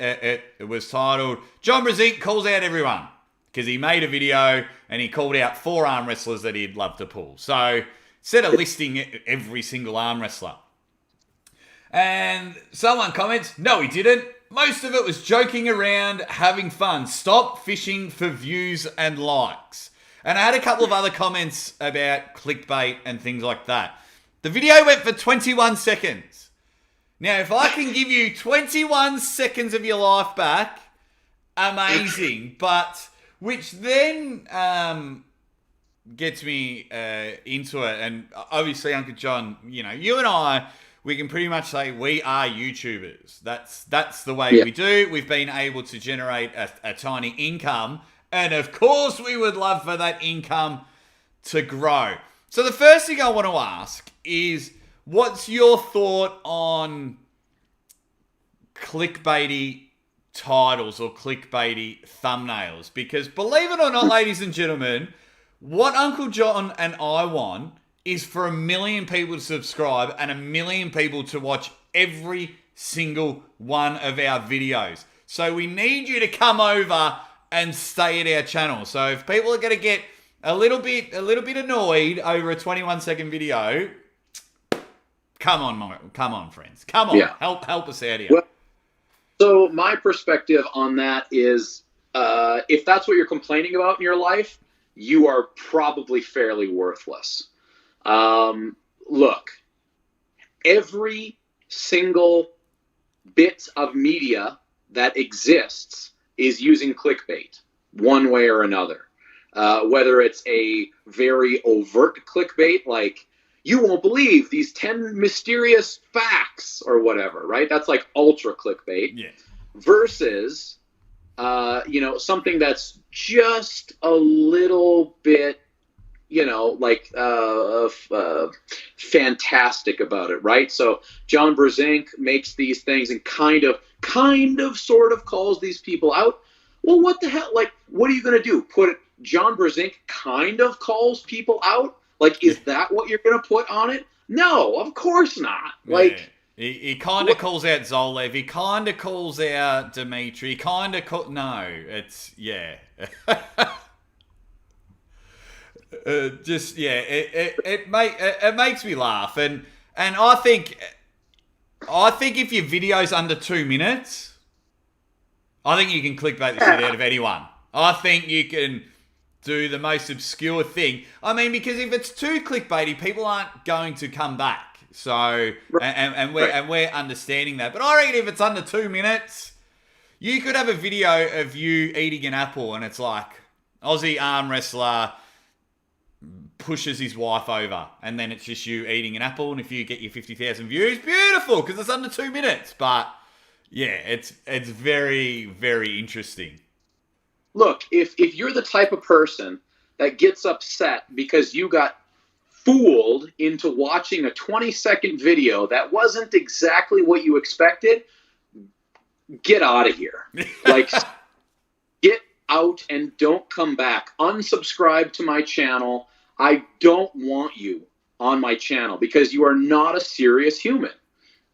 it was titled, John Brzenk calls out everyone. Because he made a video and he called out 4 arm wrestlers that he'd love to pull. So, instead of listing every single arm wrestler. And someone comments, no, he didn't. Most of it was joking around, having fun. Stop fishing for views and likes. And I had a couple of other comments about clickbait and things like that. The video went for 21 seconds. Now, if I can give you 21 seconds of your life back, amazing. But which then gets me into it. And obviously, Uncle John, you know, you and I, we can pretty much say we are YouTubers. That's the way we do. We've been able to generate a tiny income. And of course, we would love for that income to grow. So the first thing I want to ask is, what's your thought on clickbaity titles or clickbaity thumbnails? Because believe it or not, ladies and gentlemen, what Uncle John and I want is for 1 million people to subscribe and 1 million people to watch every single one of our videos. So we need you to come over and stay at our channel. So if people are going to get a little bit annoyed over a 21-second video, come on, friends. Come on, help us out here. Well, so my perspective on that is, if that's what you're complaining about in your life, you are probably fairly worthless. Look, every single bit of media that exists is using clickbait one way or another. Whether it's a very overt clickbait, like, you won't believe these 10 mysterious facts or whatever, right? That's like ultra clickbait. Yeah. Versus, something that's just a little bit, like fantastic about it, right? So John Brzenk makes these things and kind of sort of calls these people out. Well, what the hell? Like, what are you going to do? John Brzenk kind of calls people out? Like, is that what you're going to put on it? No, of course not. Like, he kind of calls out Zolev. He kind of calls out Dimitri. It's it makes me laugh, and I think if your video's under 2 minutes, I think you can clickbait the shit out of anyone. I think you can do the most obscure thing. I mean, because if it's too clickbaity, people aren't going to come back. So, and we're understanding that. But I reckon if it's under 2 minutes, you could have a video of you eating an apple, and it's like, Aussie Armwrestler pushes his wife over, and then it's just you eating an apple, and if you get your 50,000 views, beautiful, because it's under 2 minutes. But yeah, it's very, very interesting. Look, if you're the type of person that gets upset because you got fooled into watching a 20-second video that wasn't exactly what you expected, get out of here. Like, get out and don't come back. Unsubscribe to my channel. I don't want you on my channel because you are not a serious human.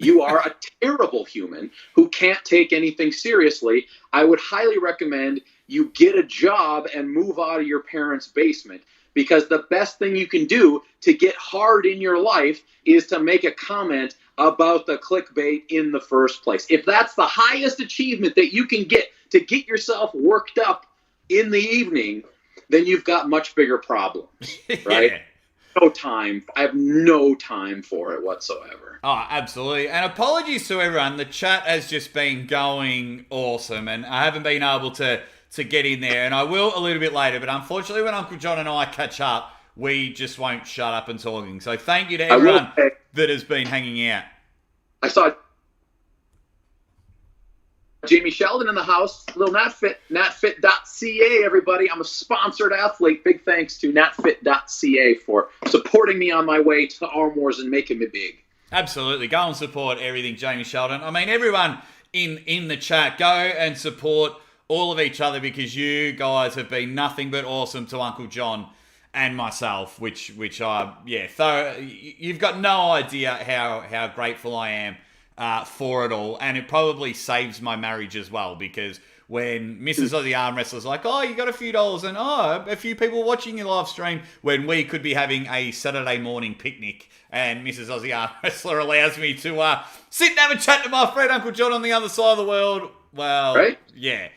You are a terrible human who can't take anything seriously. I would highly recommend you get a job and move out of your parents' basement, because the best thing you can do to get hard in your life is to make a comment about the clickbait in the first place. If that's the highest achievement that you can get to get yourself worked up in the evening, then you've got much bigger problems, right? Yeah. No time. I have no time for it whatsoever. Oh, absolutely. And apologies to everyone. The chat has just been going awesome, and I haven't been able to get in there, and I will a little bit later, but unfortunately when Uncle John and I catch up, we just won't shut up and talking. So thank you to everyone that has been hanging out. I saw Jamie Sheldon in the house. Little NatFit, natfit.ca, everybody. I'm a sponsored athlete. Big thanks to natfit.ca for supporting me on my way to ArmWars and making me big. Absolutely. Go and support everything Jamie Sheldon. I mean, everyone in the chat, go and support all of each other, because you guys have been nothing but awesome to Uncle John and myself, which you've got no idea how grateful I am for it all, and it probably saves my marriage as well, because when Mrs. Aussie Armwrestler's like, oh, you got a few dollars, and a few people watching your live stream, when we could be having a Saturday morning picnic, and Mrs. Aussie Armwrestler allows me to sit and have a chat to my friend Uncle John on the other side of the world. Well, right? Yeah.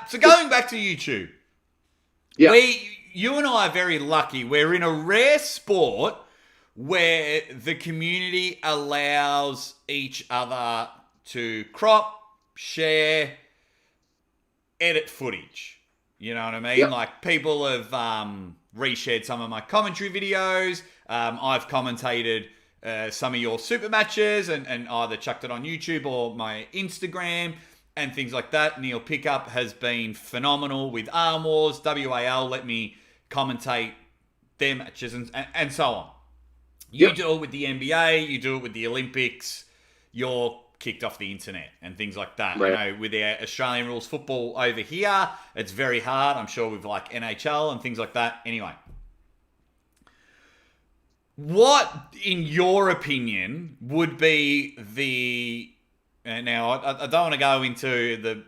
So going back to YouTube, you and I are very lucky. We're in a rare sport where the community allows each other to crop, share, edit footage. You know what I mean? Yep. Like, people have reshared some of my commentary videos. I've commentated some of your super matches and either chucked it on YouTube or my Instagram and things like that. Neil Pickup has been phenomenal with ArmWars. WAL let me commentate their matches and so on. You do it with the NBA, you do it with the Olympics, you're kicked off the internet and things like that. Right. You know, with our Australian rules football over here, it's very hard. I'm sure with like NHL and things like that. Anyway, what, in your opinion, would be the... now, I don't want to go into the...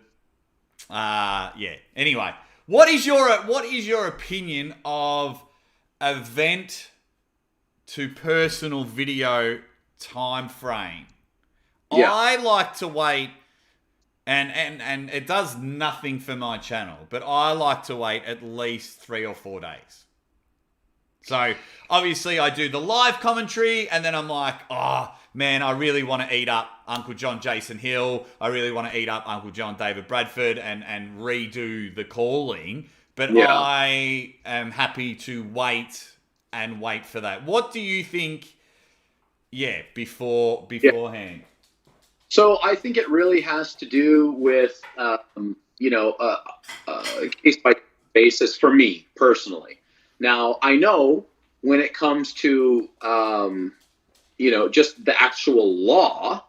Anyway, what is your opinion of event to personal video time frame? Yeah. I like to wait, and it does nothing for my channel, but I like to wait at least 3 or 4 days. So obviously I do the live commentary, and then I'm like, oh man, I really want to eat up Uncle John Jason Hill. I really want to eat up Uncle John David Bradford and redo the calling. But yeah, I am happy to wait for that. What do you think? Yeah, beforehand. So I think it really has to do with, case by basis for me personally. Now, I know when it comes to, just the actual law,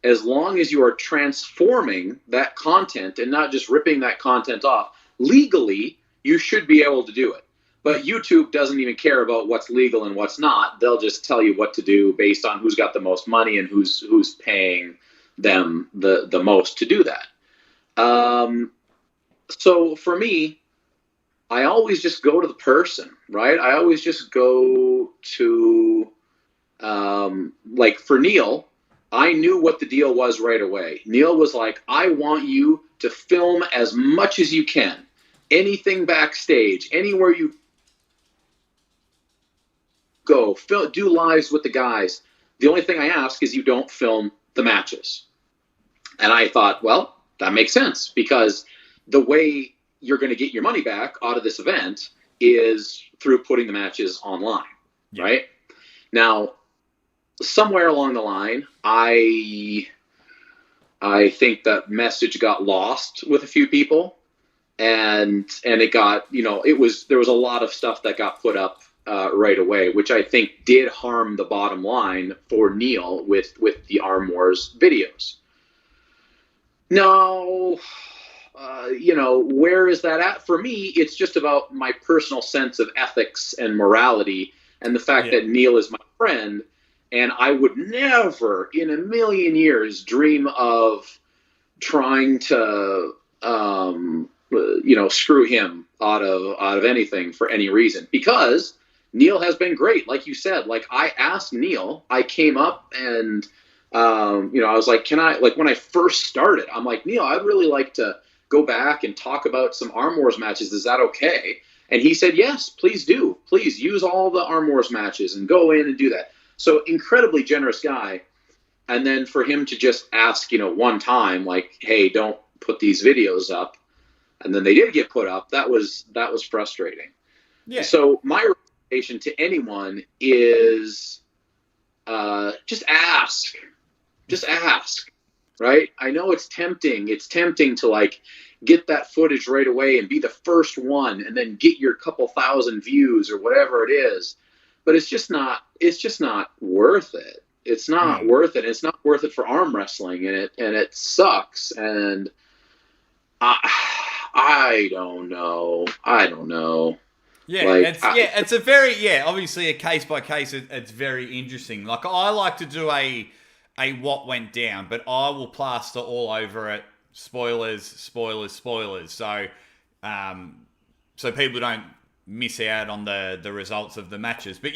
as long as you are transforming that content and not just ripping that content off, legally, you should be able to do it. But YouTube doesn't even care about what's legal and what's not. They'll just tell you what to do based on who's got the most money and who's paying them the most to do that. So for me, I always just go to the person, right? I always just go to, like for Neil, I knew what the deal was right away. Neil was like, I want you to film as much as you can. Anything backstage, anywhere you go, do lives with the guys. The only thing I ask is you don't film the matches. And I thought, well, that makes sense, because the way you're going to get your money back out of this event is through putting the matches online, right? Now, somewhere along the line, I think that message got lost with a few people, and it got, there was a lot of stuff that got put up right away, which I think did harm the bottom line for Neil with the ArmWars videos. Now, where is that at? For me, it's just about my personal sense of ethics and morality, and the fact that Neil is my friend, and I would never in a million years dream of trying to, screw him out of anything for any reason, because Neil has been great. Like you said, like I asked Neil, I came up and, I was like, when I first started, I'm like, Neil, I'd really like to go back and talk about some ArmWars matches. Is that okay? And he said, yes, please do. Please use all the ArmWars matches and go in and do that. So incredibly generous guy. And then for him to just ask, one time, like, hey, don't put these videos up. And then they did get put up. That was frustrating. Yeah. So my recommendation to anyone is just ask. Just ask, right? I know it's tempting. It's tempting to like get that footage right away and be the first one and then get your couple thousand views or whatever it is. But it's just not worth it. It's not worth it. It's not worth it for arm wrestling, and it sucks. And I don't know. Yeah, it's a very obviously a case by case. It's very interesting. Like I like to do a what went down, but I will plaster all over it. Spoilers. So, so people don't miss out on the results of the matches. But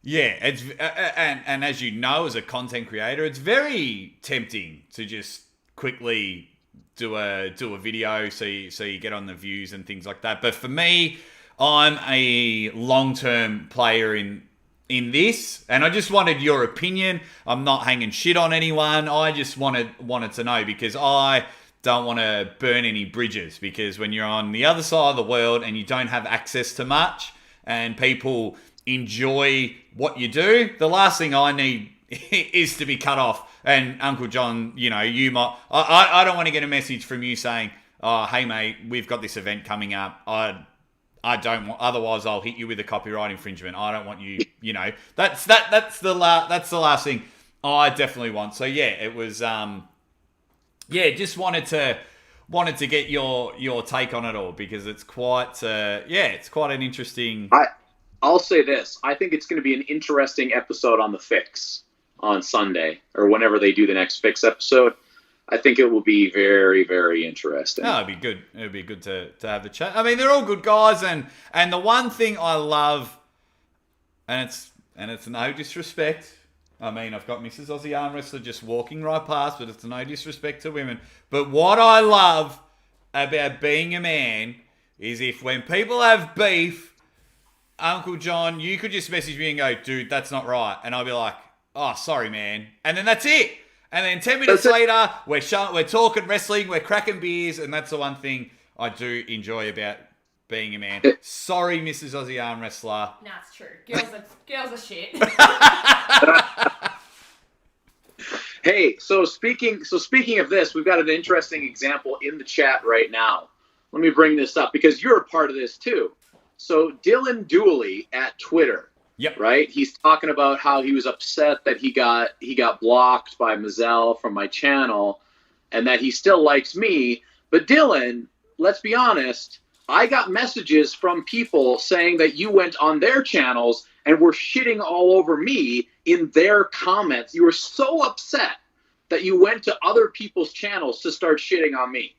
it's and as you know, as a content creator, it's very tempting to just quickly do a video so you get on the views and things like that. But for me, I'm a long-term player in in this, and I just wanted your opinion. I'm not hanging shit on anyone. I just wanted to know, because I don't want to burn any bridges, because when you're on the other side of the world and you don't have access to much and people enjoy what you do, the last thing I need is to be cut off. And Uncle John, you know, you might, I don't want to get a message from you saying, oh, hey mate, we've got this event coming up. I don't want, otherwise I'll hit you with a copyright infringement. I don't want you, you know, that's the last thing I definitely want. So yeah, it was, just wanted to get your take on it all, because it's quite, it's quite an interesting. I'll say this. I think it's going to be an interesting episode on the Fix on Sunday, or whenever they do the next Fix episode. I think it will be very, very interesting. No, it'd be good. It'd be good to have the chat. I mean, they're all good guys, and the one thing I love, and it's no disrespect. I mean, I've got Mrs. Aussie Armwrestler just walking right past, but it's no disrespect to women. But what I love about being a man is if when people have beef, Uncle John, you could just message me and go, dude, that's not right. And I'll be like, oh, sorry, man. And then that's it. And then 10 minutes later, we're talking wrestling, we're cracking beers, and that's the one thing I do enjoy about being a man. Sorry, Mrs. Aussie Armwrestler. Nah, it's true. Girls are shit. Hey, so speaking of this, we've got an interesting example in the chat right now. Let me bring this up, because you're a part of this too. So Dylan Dooley at Twitter, yep, right? He's talking about how he was upset that he got blocked by Mazel from my channel, and that he still likes me. But Dylan, let's be honest, I got messages from people saying that you went on their channels and were shitting all over me in their comments. You were so upset that you went to other people's channels to start shitting on me,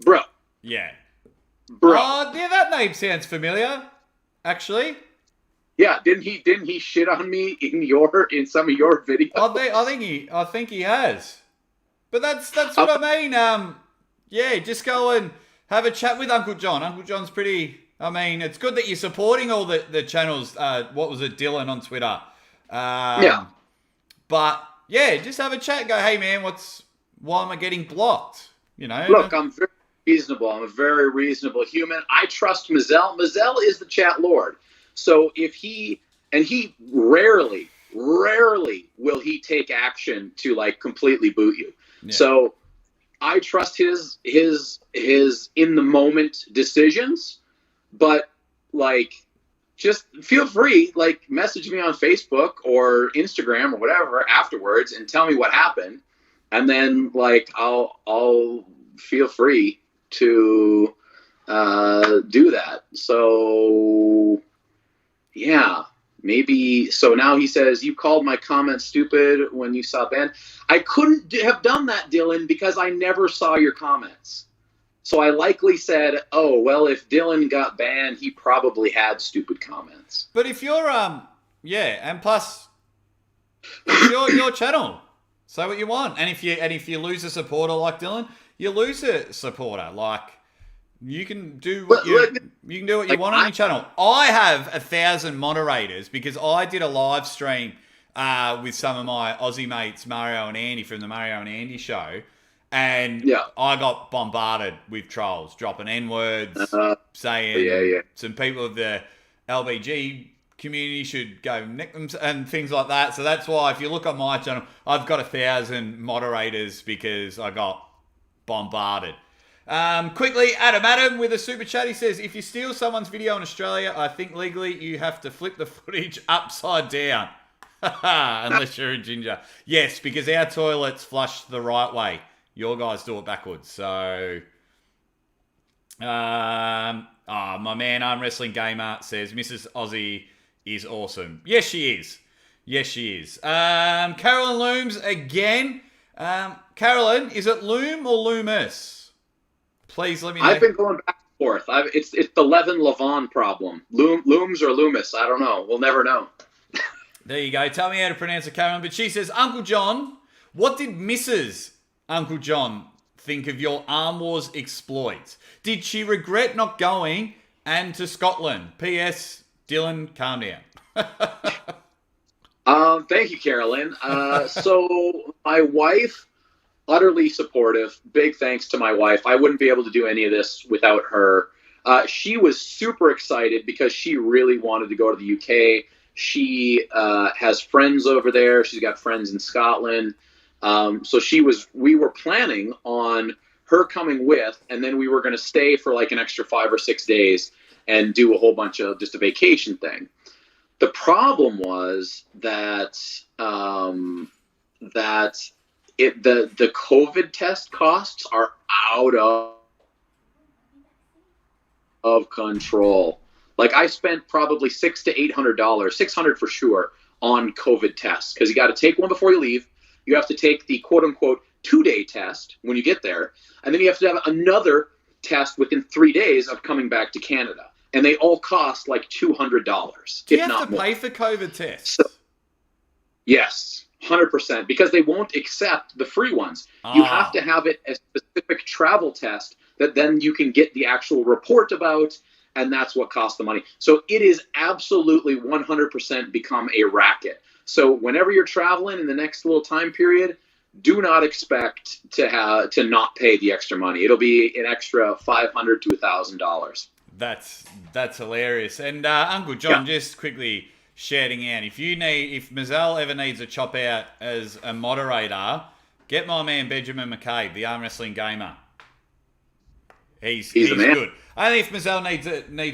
bro. Yeah. Bro. Oh, yeah, that name sounds familiar, actually. Yeah, didn't he shit on me in some of your videos? I think he has. But that's what I mean. Yeah, just go and have a chat with Uncle John. Uncle John's pretty. I mean, it's good that you're supporting all the channels. What was it, Dylan on Twitter? Yeah. But yeah, just have a chat. Go, hey man, why am I getting blocked? You know. Look, I'm very reasonable. I'm a very reasonable human. I trust Mazel. Mazel is the chat lord. So if he rarely will he take action to like completely boot you. Yeah. So I trust his in the moment decisions, but like just feel free, like message me on Facebook or Instagram or whatever afterwards and tell me what happened, and then like I'll feel free to do that. So yeah, maybe. So now he says, you called my comment stupid when you saw Ben. I couldn't have done that, Dylan, because I never saw your comments. So I likely said, oh, well, if Dylan got banned, he probably had stupid comments. But if you're, and plus, it's your channel. Say what you want. And if you lose a supporter like Dylan, you lose a supporter. Like, you can do what you want on your channel. I have 1,000 moderators because I did a live stream with some of my Aussie mates, Mario and Andy from the Mario and Andy show, and I got bombarded with trolls, dropping N-words, saying some people of the LBG community should go nick them and things like that. So that's why if you look on my channel, I've got 1,000 moderators because I got bombarded. Quickly, Adam with a super chat. He says, if you steal someone's video in Australia, I think legally you have to flip the footage upside down. Unless you're a ginger. Yes, because our toilets flush the right way. Your guys do it backwards. So, my man, Armwrestling Gamer says, Mrs. Aussie is awesome. Yes, she is. Yes, she is. Carolyn Looms again. Carolyn, is it Loom or Loomis? Please let me know. I've been going back and forth. It's the Levin Levon problem. Looms or Loomis? I don't know. We'll never know. There you go. Tell me how to pronounce it, Carolyn. But she says, Uncle John, what did Mrs. Uncle John think of your ArmWars exploits? Did she regret not going and to Scotland? P.S. Dylan, calm down. Thank you, Carolyn. So my wife, utterly supportive. Big thanks to my wife. I wouldn't be able to do any of this without her. She was super excited because she really wanted to go to the UK. She has friends over there. She's got friends in Scotland. So we were planning on her coming with, and then we were going to stay for like an extra 5 or 6 days and do a whole bunch of just a vacation thing. The problem was that the COVID test costs are out of control. Like I spent probably $600 to $800, $600 for sure, on COVID tests because you got to take one before you leave. You have to take the quote unquote 2-day test when you get there, and then you have to have another test within 3 days of coming back to Canada. And they all cost like $200. Do you have to pay for COVID tests? So, yes, 100%, because they won't accept the free ones. You have to have it a specific travel test that then you can get the actual report about, and that's what costs the money. So it is absolutely 100% become a racket. So whenever you're traveling in the next little time period, do not expect to not pay the extra money. It'll be an extra $500 to $1,000. That's hilarious. And Uncle John, just quickly shouting out, if Mazel ever needs a chop out as a moderator, get my man Benjamin McCabe, the arm wrestling gamer. He's good. Only if Mazel needs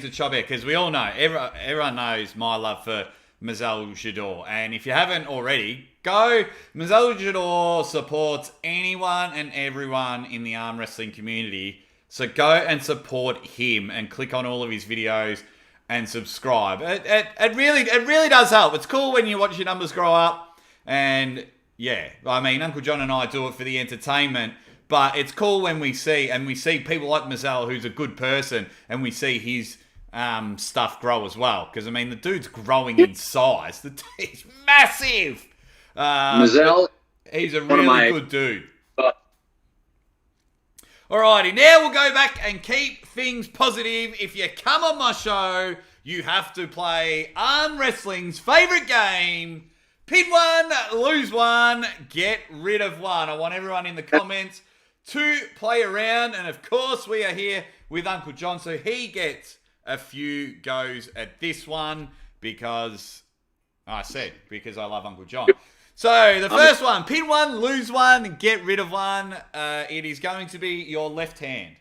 a chop out, because we all know, everyone knows my love for Mazel Jador. And if you haven't already, go. Mazel Jador supports anyone and everyone in the arm wrestling community. So go and support him and click on all of his videos and subscribe. It really does help. It's cool when you watch your numbers grow up. And yeah, I mean, Uncle John and I do it for the entertainment. But it's cool when we see people like Mazel, who's a good person, and we see his stuff grow as well. Because, I mean, the dude's growing in size. He's massive. Mazel, he's a really good dude. Alrighty, now we'll go back and keep things positive. If you come on my show, you have to play arm wrestling's favourite game. Pin one, lose one, get rid of one. I want everyone in the comments to play around. And of course, we are here with Uncle John, so he gets a few goes at this one because I love Uncle John. So, the first one, pin one, lose one, get rid of one. It is going to be your left hand.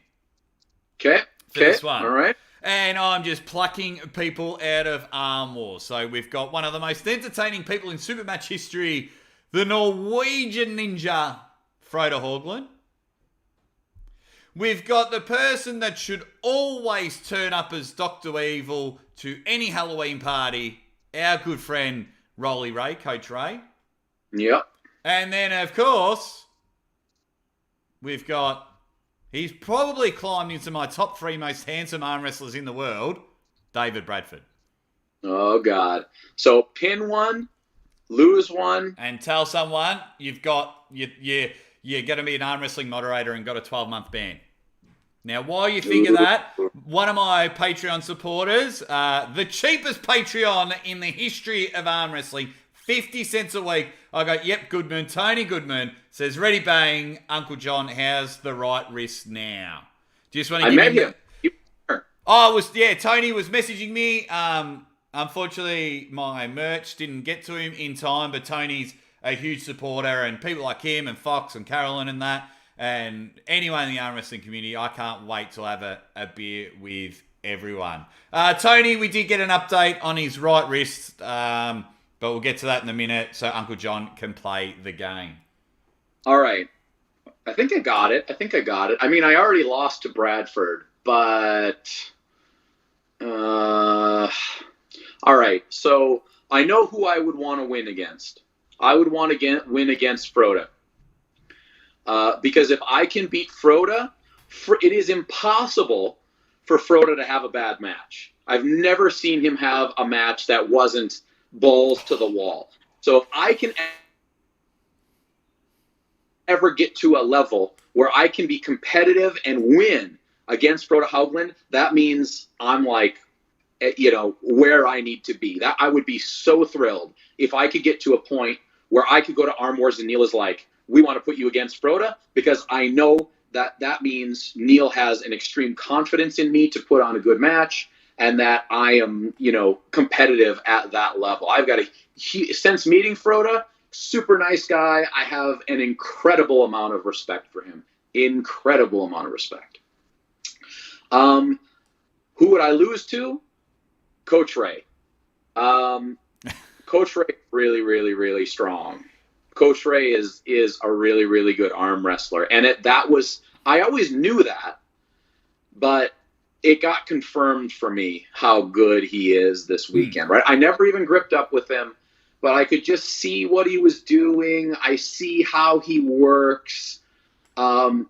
Okay. This one. All right. And I'm just plucking people out of ArmWars. So, we've got one of the most entertaining people in Supermatch history, the Norwegian Ninja, Frode Haugland. We've got the person that should always turn up as Dr. Evil to any Halloween party, our good friend, Rolly Ray, Coach Ray. Yep. And then, of course, we've got, he's probably climbed into my top 3 most handsome arm wrestlers in the world, David Bradford. Oh, God. So, pin one, lose one. And tell someone you're going to be an arm wrestling moderator and got a 12-month ban. Now, while you think of that, one of my Patreon supporters, the cheapest Patreon in the history of arm wrestling, 50 cents a week. I go, yep, Goodman. Tony Goodman says, ready, bang. Uncle John, how's the right wrist now? Just want to give him... Tony was messaging me. Unfortunately, my merch didn't get to him in time, but Tony's a huge supporter, and people like him and Fox and Carolyn and that, and anyone in the arm wrestling community, I can't wait to have a beer with everyone. Tony, we did get an update on his right wrist, but we'll get to that in a minute so Uncle John can play the game. All right. I think I got it. I mean, I already lost to Bradford, but... all right. So I know who I would want to win against. I would want to win against Frode. Because if I can beat Frode, it is impossible for Frode to have a bad match. I've never seen him have a match that wasn't balls to the wall. So if I can ever get to a level where I can be competitive and win against Frode Haugland, that means I'm like where I need to be. That I would be so thrilled if I could get to a point where I could go to ArmWars and Neil is like, we want to put you against Froda, because I know that means Neil has an extreme confidence in me to put on a good match, and that I am, competitive at that level. I've got since meeting Froda, super nice guy. I have an incredible amount of respect for him. Incredible amount of respect. Who would I lose to? Coach Ray. Coach Ray, really, really, really strong. Coach Ray is a really, really good arm wrestler. And I always knew that, but it got confirmed for me how good he is this weekend, right? I never even gripped up with him, but I could just see what he was doing. I see how he works. I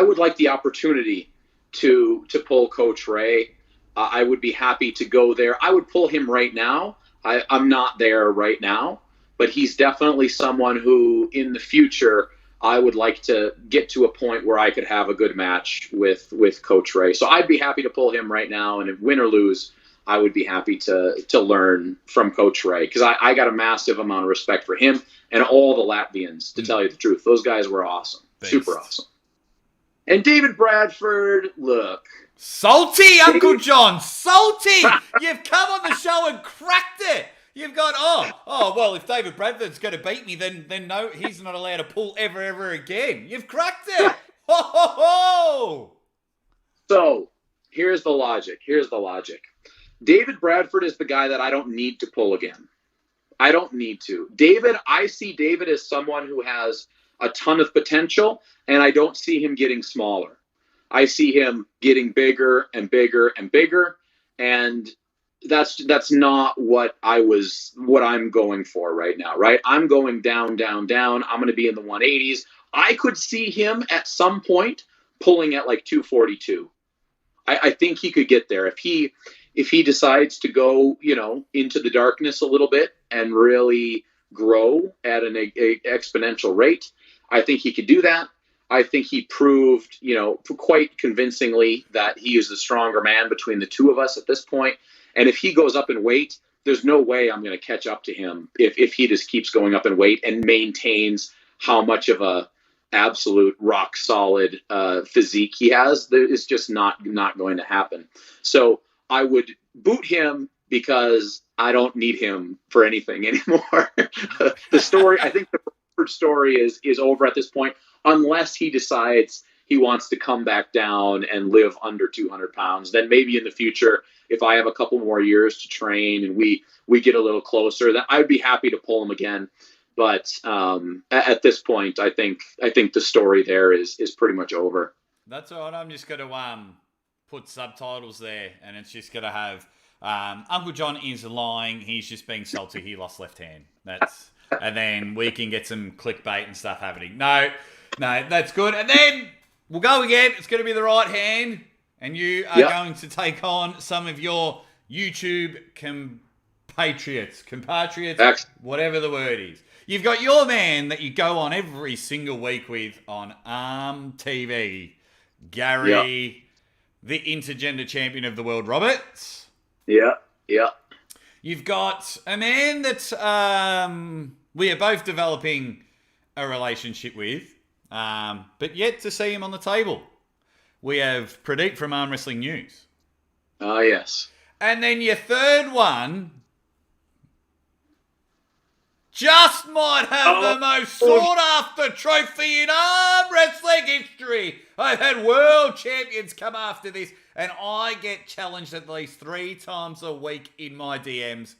would like the opportunity to pull Coach Ray. I would be happy to go there. I would pull him right now. I'm not there right now, but he's definitely someone who in the future I would like to get to a point where I could have a good match with Coach Ray. So I'd be happy to pull him right now, and if win or lose, I would be happy to learn from Coach Ray, because I got a massive amount of respect for him and all the Latvians, to tell you the truth. Those guys were awesome. Thanks. Super awesome. And David Bradford, look. Salty, Uncle John, salty! You've come on the show and cracked it. You've gone, well, if David Bradford's going to beat me, then no, he's not allowed to pull ever again. You've cracked it. Ho, ho, ho! So, here's the logic. David Bradford is the guy that I don't need to pull again. I don't need to. I see David as someone who has a ton of potential, and I don't see him getting smaller. I see him getting bigger and bigger and bigger, and that's not what I'm going for right now, right? I'm going down. I'm going to be in the 180s. I could see him at some point pulling at like 242. I think he could get there if he decides to go, into the darkness a little bit and really grow at an exponential rate. I think he could do that. I think he proved, quite convincingly that he is the stronger man between the two of us at this point. And if he goes up in weight, there's no way I'm going to catch up to him if he just keeps going up in weight and maintains how much of a absolute rock solid physique he has. It's just not going to happen. So I would boot him because I don't need him for anything anymore. I think the Bradford story is over at this point, unless he decides he wants to come back down and live under 200 pounds. Then maybe in the future, if I have a couple more years to train and we get a little closer, then I'd be happy to pull him again. But at this point, I think the story there is pretty much over. That's all right. I'm just going to put subtitles there, and it's just going to have Uncle John is lying. He's just being salty. He lost left hand. And then we can get some clickbait and stuff happening. No, that's good. And then we'll go again. It's going to be the right hand, and you are going to take on some of your YouTube compatriots, whatever the word is. You've got your man that you go on every single week with on Arm TV, Gary, the intergender champion of the world, Roberts. Yeah. You've got a man that we are both developing a relationship with, but yet to see him on the table. We have Pradeep from Arm Wrestling News. Oh, yes. And then your third one just might have the most sought-after trophy in arm wrestling history. I've had world champions come after this, and I get challenged at least 3 times a week in my DMs.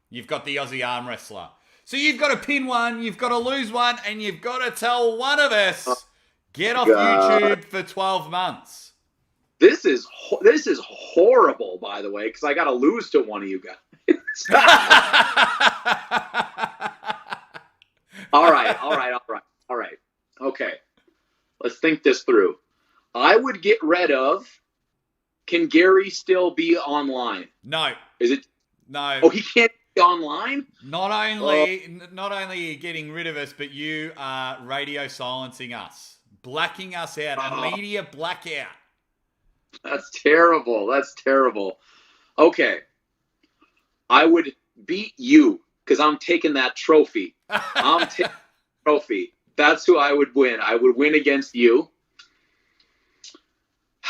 You've got the Aussie Armwrestler. So you've got to pin one, you've got to lose one, and you've got to tell one of us, get off YouTube for 12 months. This is horrible, by the way, because I got to lose to one of you guys. All right. Okay. Let's think this through. I would get rid of, can Gary still be online? No. Is it? No. Oh, he can't be online? Not only are you getting rid of us, but you are radio silencing us, blacking us out, a media blackout. That's terrible. That's terrible. Okay. I would beat you because I'm taking that trophy. I'm taking the trophy. That's who I would win. I would win against you.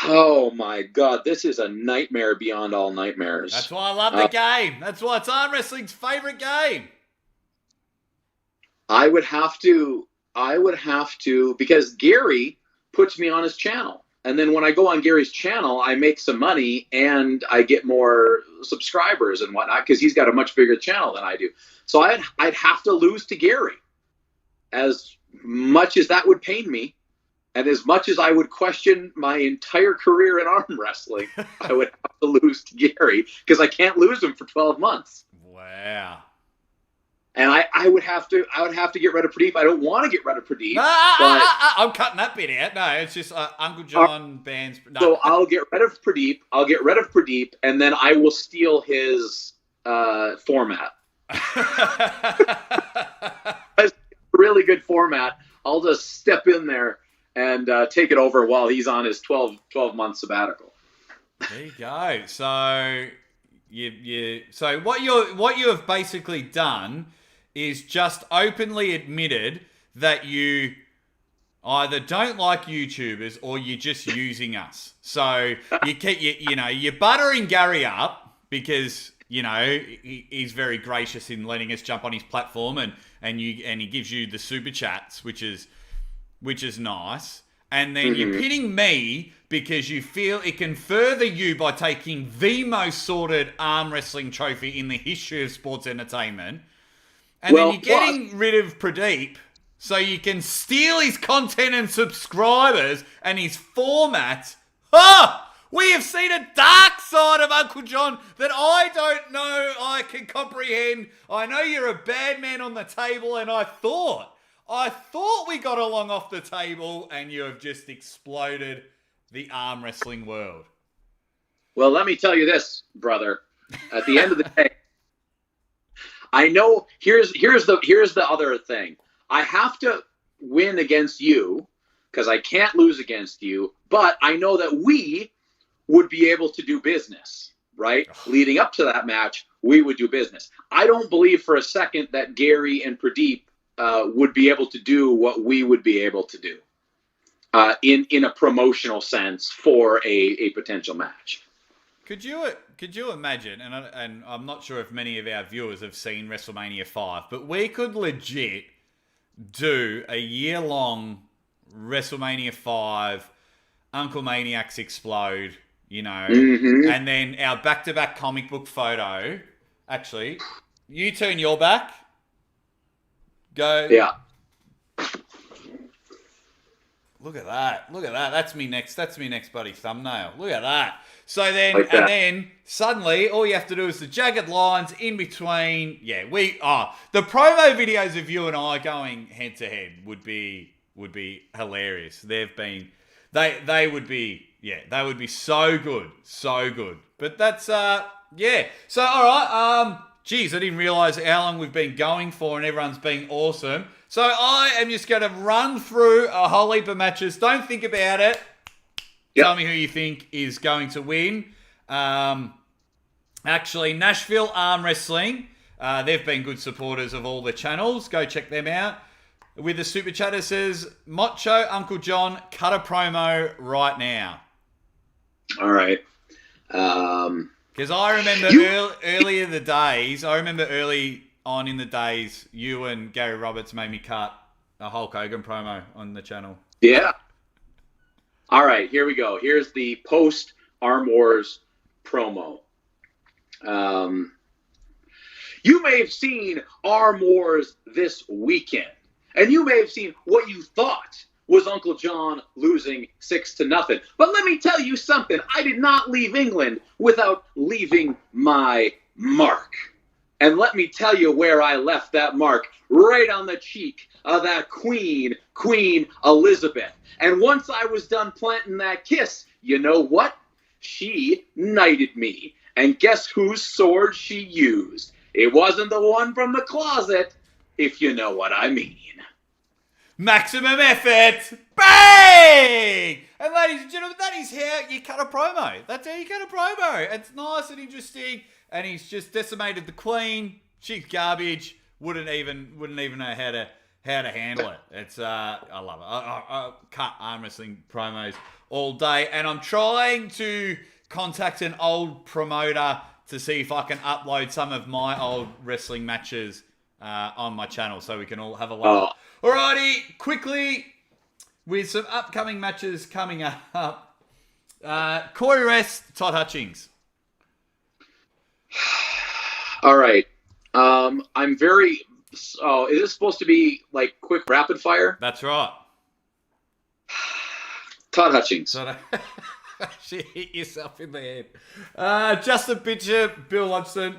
Oh, my God. This is a nightmare beyond all nightmares. That's why I love the game. That's why it's arm wrestling's favorite game. I would have to, because Gary puts me on his channel. And then when I go on Gary's channel, I make some money and I get more subscribers and whatnot because he's got a much bigger channel than I do. So I'd have to lose to Gary. As much as that would pain me, and as much as I would question my entire career in arm wrestling, I would have to lose to Gary because I can't lose him for 12 months. Wow. And I would have to get rid of Pradeep. I don't want to get rid of Pradeep. I'm cutting that bit out. No, it's just Uncle John bands. No. So I'll get rid of Pradeep. And then I will steal his format. It's a really good format. I'll just step in there and take it over while he's on his 12-month sabbatical. There you go. So so what you have basically done is just openly admitted that you either don't like YouTubers or you're just using us. So you're buttering Gary up because he's very gracious in letting us jump on his platform and he gives you the super chats, which is nice. And then you're pitting me because you feel it can further you by taking the most sorted arm wrestling trophy in the history of sports entertainment. And then you're getting rid of Pradeep so you can steal his content and subscribers and his format. We have seen a dark side of Uncle John that I don't know I can comprehend. I know you're a bad man on the table, and I thought we got along off the table, and you have just exploded the arm wrestling world. Well, let me tell you this, brother. At the end of the day, I know here's the other thing. I have to win against you because I can't lose against you, but I know that we would be able to do business, right? Leading up to that match, we would do business. I don't believe for a second that Gary and Pradeep would be able to do what we would be able to do in a promotional sense for a potential match. Could you imagine, and I'm not sure if many of our viewers have seen WrestleMania 5, but we could legit do a year-long WrestleMania 5, Uncle Maniacs Explode, and then our back-to-back comic book photo. Actually, you turn your back. Go. Yeah. Look at that. That's me next buddy thumbnail. Look at that. So then, like that. And then suddenly all you have to do is the jagged lines in between. Yeah, the promo videos of you and I going head to head would be hilarious. They would be so good. But that's yeah. So all right, geez, I didn't realize how long we've been going for and everyone's been awesome. So I am just going to run through a whole heap of matches. Don't think about it. Yep. Tell me who you think is going to win. Actually, Nashville Arm Wrestling. They've been good supporters of all the channels. Go check them out. With the super chat, it says, Macho Uncle John, cut a promo right now. All right. Because I remember early on in the days, you and Gary Roberts made me cut a Hulk Hogan promo on the channel. Yeah. All right, here we go. Here's the post ArmWars promo. You may have seen ArmWars this weekend, and you may have seen what you thought was Uncle John losing 6-0. But let me tell you something. I did not leave England without leaving my mark. And let me tell you where I left that mark. Right on the cheek of that Queen Elizabeth. And once I was done planting that kiss, you know what? She knighted me. And guess whose sword she used? It wasn't the one from the closet, if you know what I mean. maximum effort, bang! And ladies and gentlemen, that is how you cut a promo. That's how you cut a promo. It's nice and interesting, and he's just decimated the Queen. She's garbage. Wouldn't even know how to handle it. It's I love it. I cut arm wrestling promos all day, and I'm trying to contact an old promoter to see if I can upload some of my old wrestling matches on my channel so we can all have a look. Alrighty, quickly, with some upcoming matches coming up. Corey Rest, Todd Hutchings. All right. I'm very... Oh, is this supposed to be, like, quick rapid fire? That's right. Todd Hutchings. She hit yourself in the head. Justin Bishop, Bill Hodgson.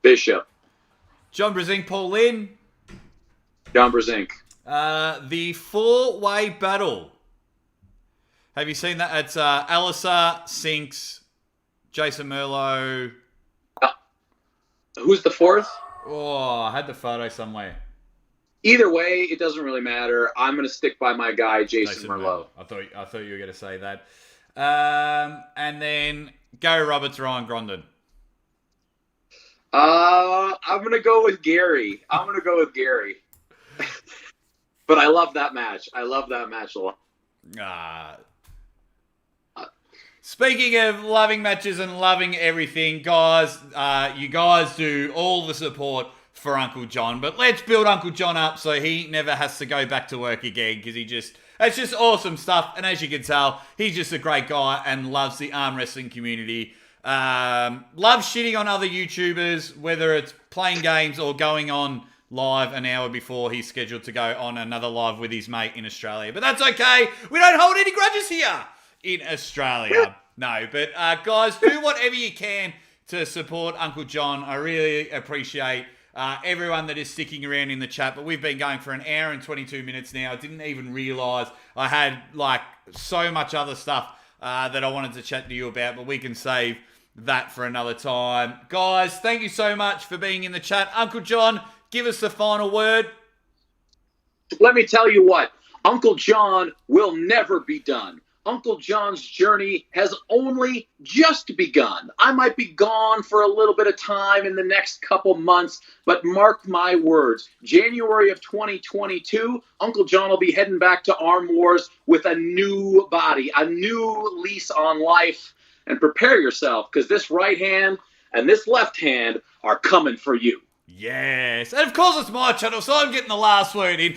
Bishop. John Brzenk, Paul Lynn. John Brzenk. The four-way battle. Have you seen that? It's Alisa, Sinks, Jason Merlo. Who's the fourth? Oh, I had the photo somewhere. Either way, it doesn't really matter. I'm going to stick by my guy, Jason Merlo. I thought you were going to say that. And then Gary Roberts, Ryan Grondon. I'm going to go with Gary. But I love that match. I love that match a lot. Speaking of loving matches and loving everything, guys, you guys do all the support for Uncle John, but let's build Uncle John up so he never has to go back to work again, because it's just awesome stuff. And as you can tell, he's just a great guy and loves the arm wrestling community. Loves shitting on other YouTubers, whether it's playing games or going on live an hour before he's scheduled to go on another live with his mate in Australia. But that's okay. We don't hold any grudges here in Australia. No, but guys, do whatever you can to support Uncle John. I really appreciate everyone that is sticking around in the chat, but we've been going for an hour and 22 minutes now. I didn't even realise I had like so much other stuff that I wanted to chat to you about, but we can save that for another time. Guys, thank you so much for being in the chat. Uncle John, give us the final word. Let me tell you what, Uncle John will never be done. Uncle John's journey has only just begun. I might be gone for a little bit of time in the next couple months, but mark my words, January of 2022, Uncle John will be heading back to ArmWars with a new body, a new lease on life. And prepare yourself, because this right hand and this left hand are coming for you. Yes. And of course it's my channel, so I'm getting the last word in.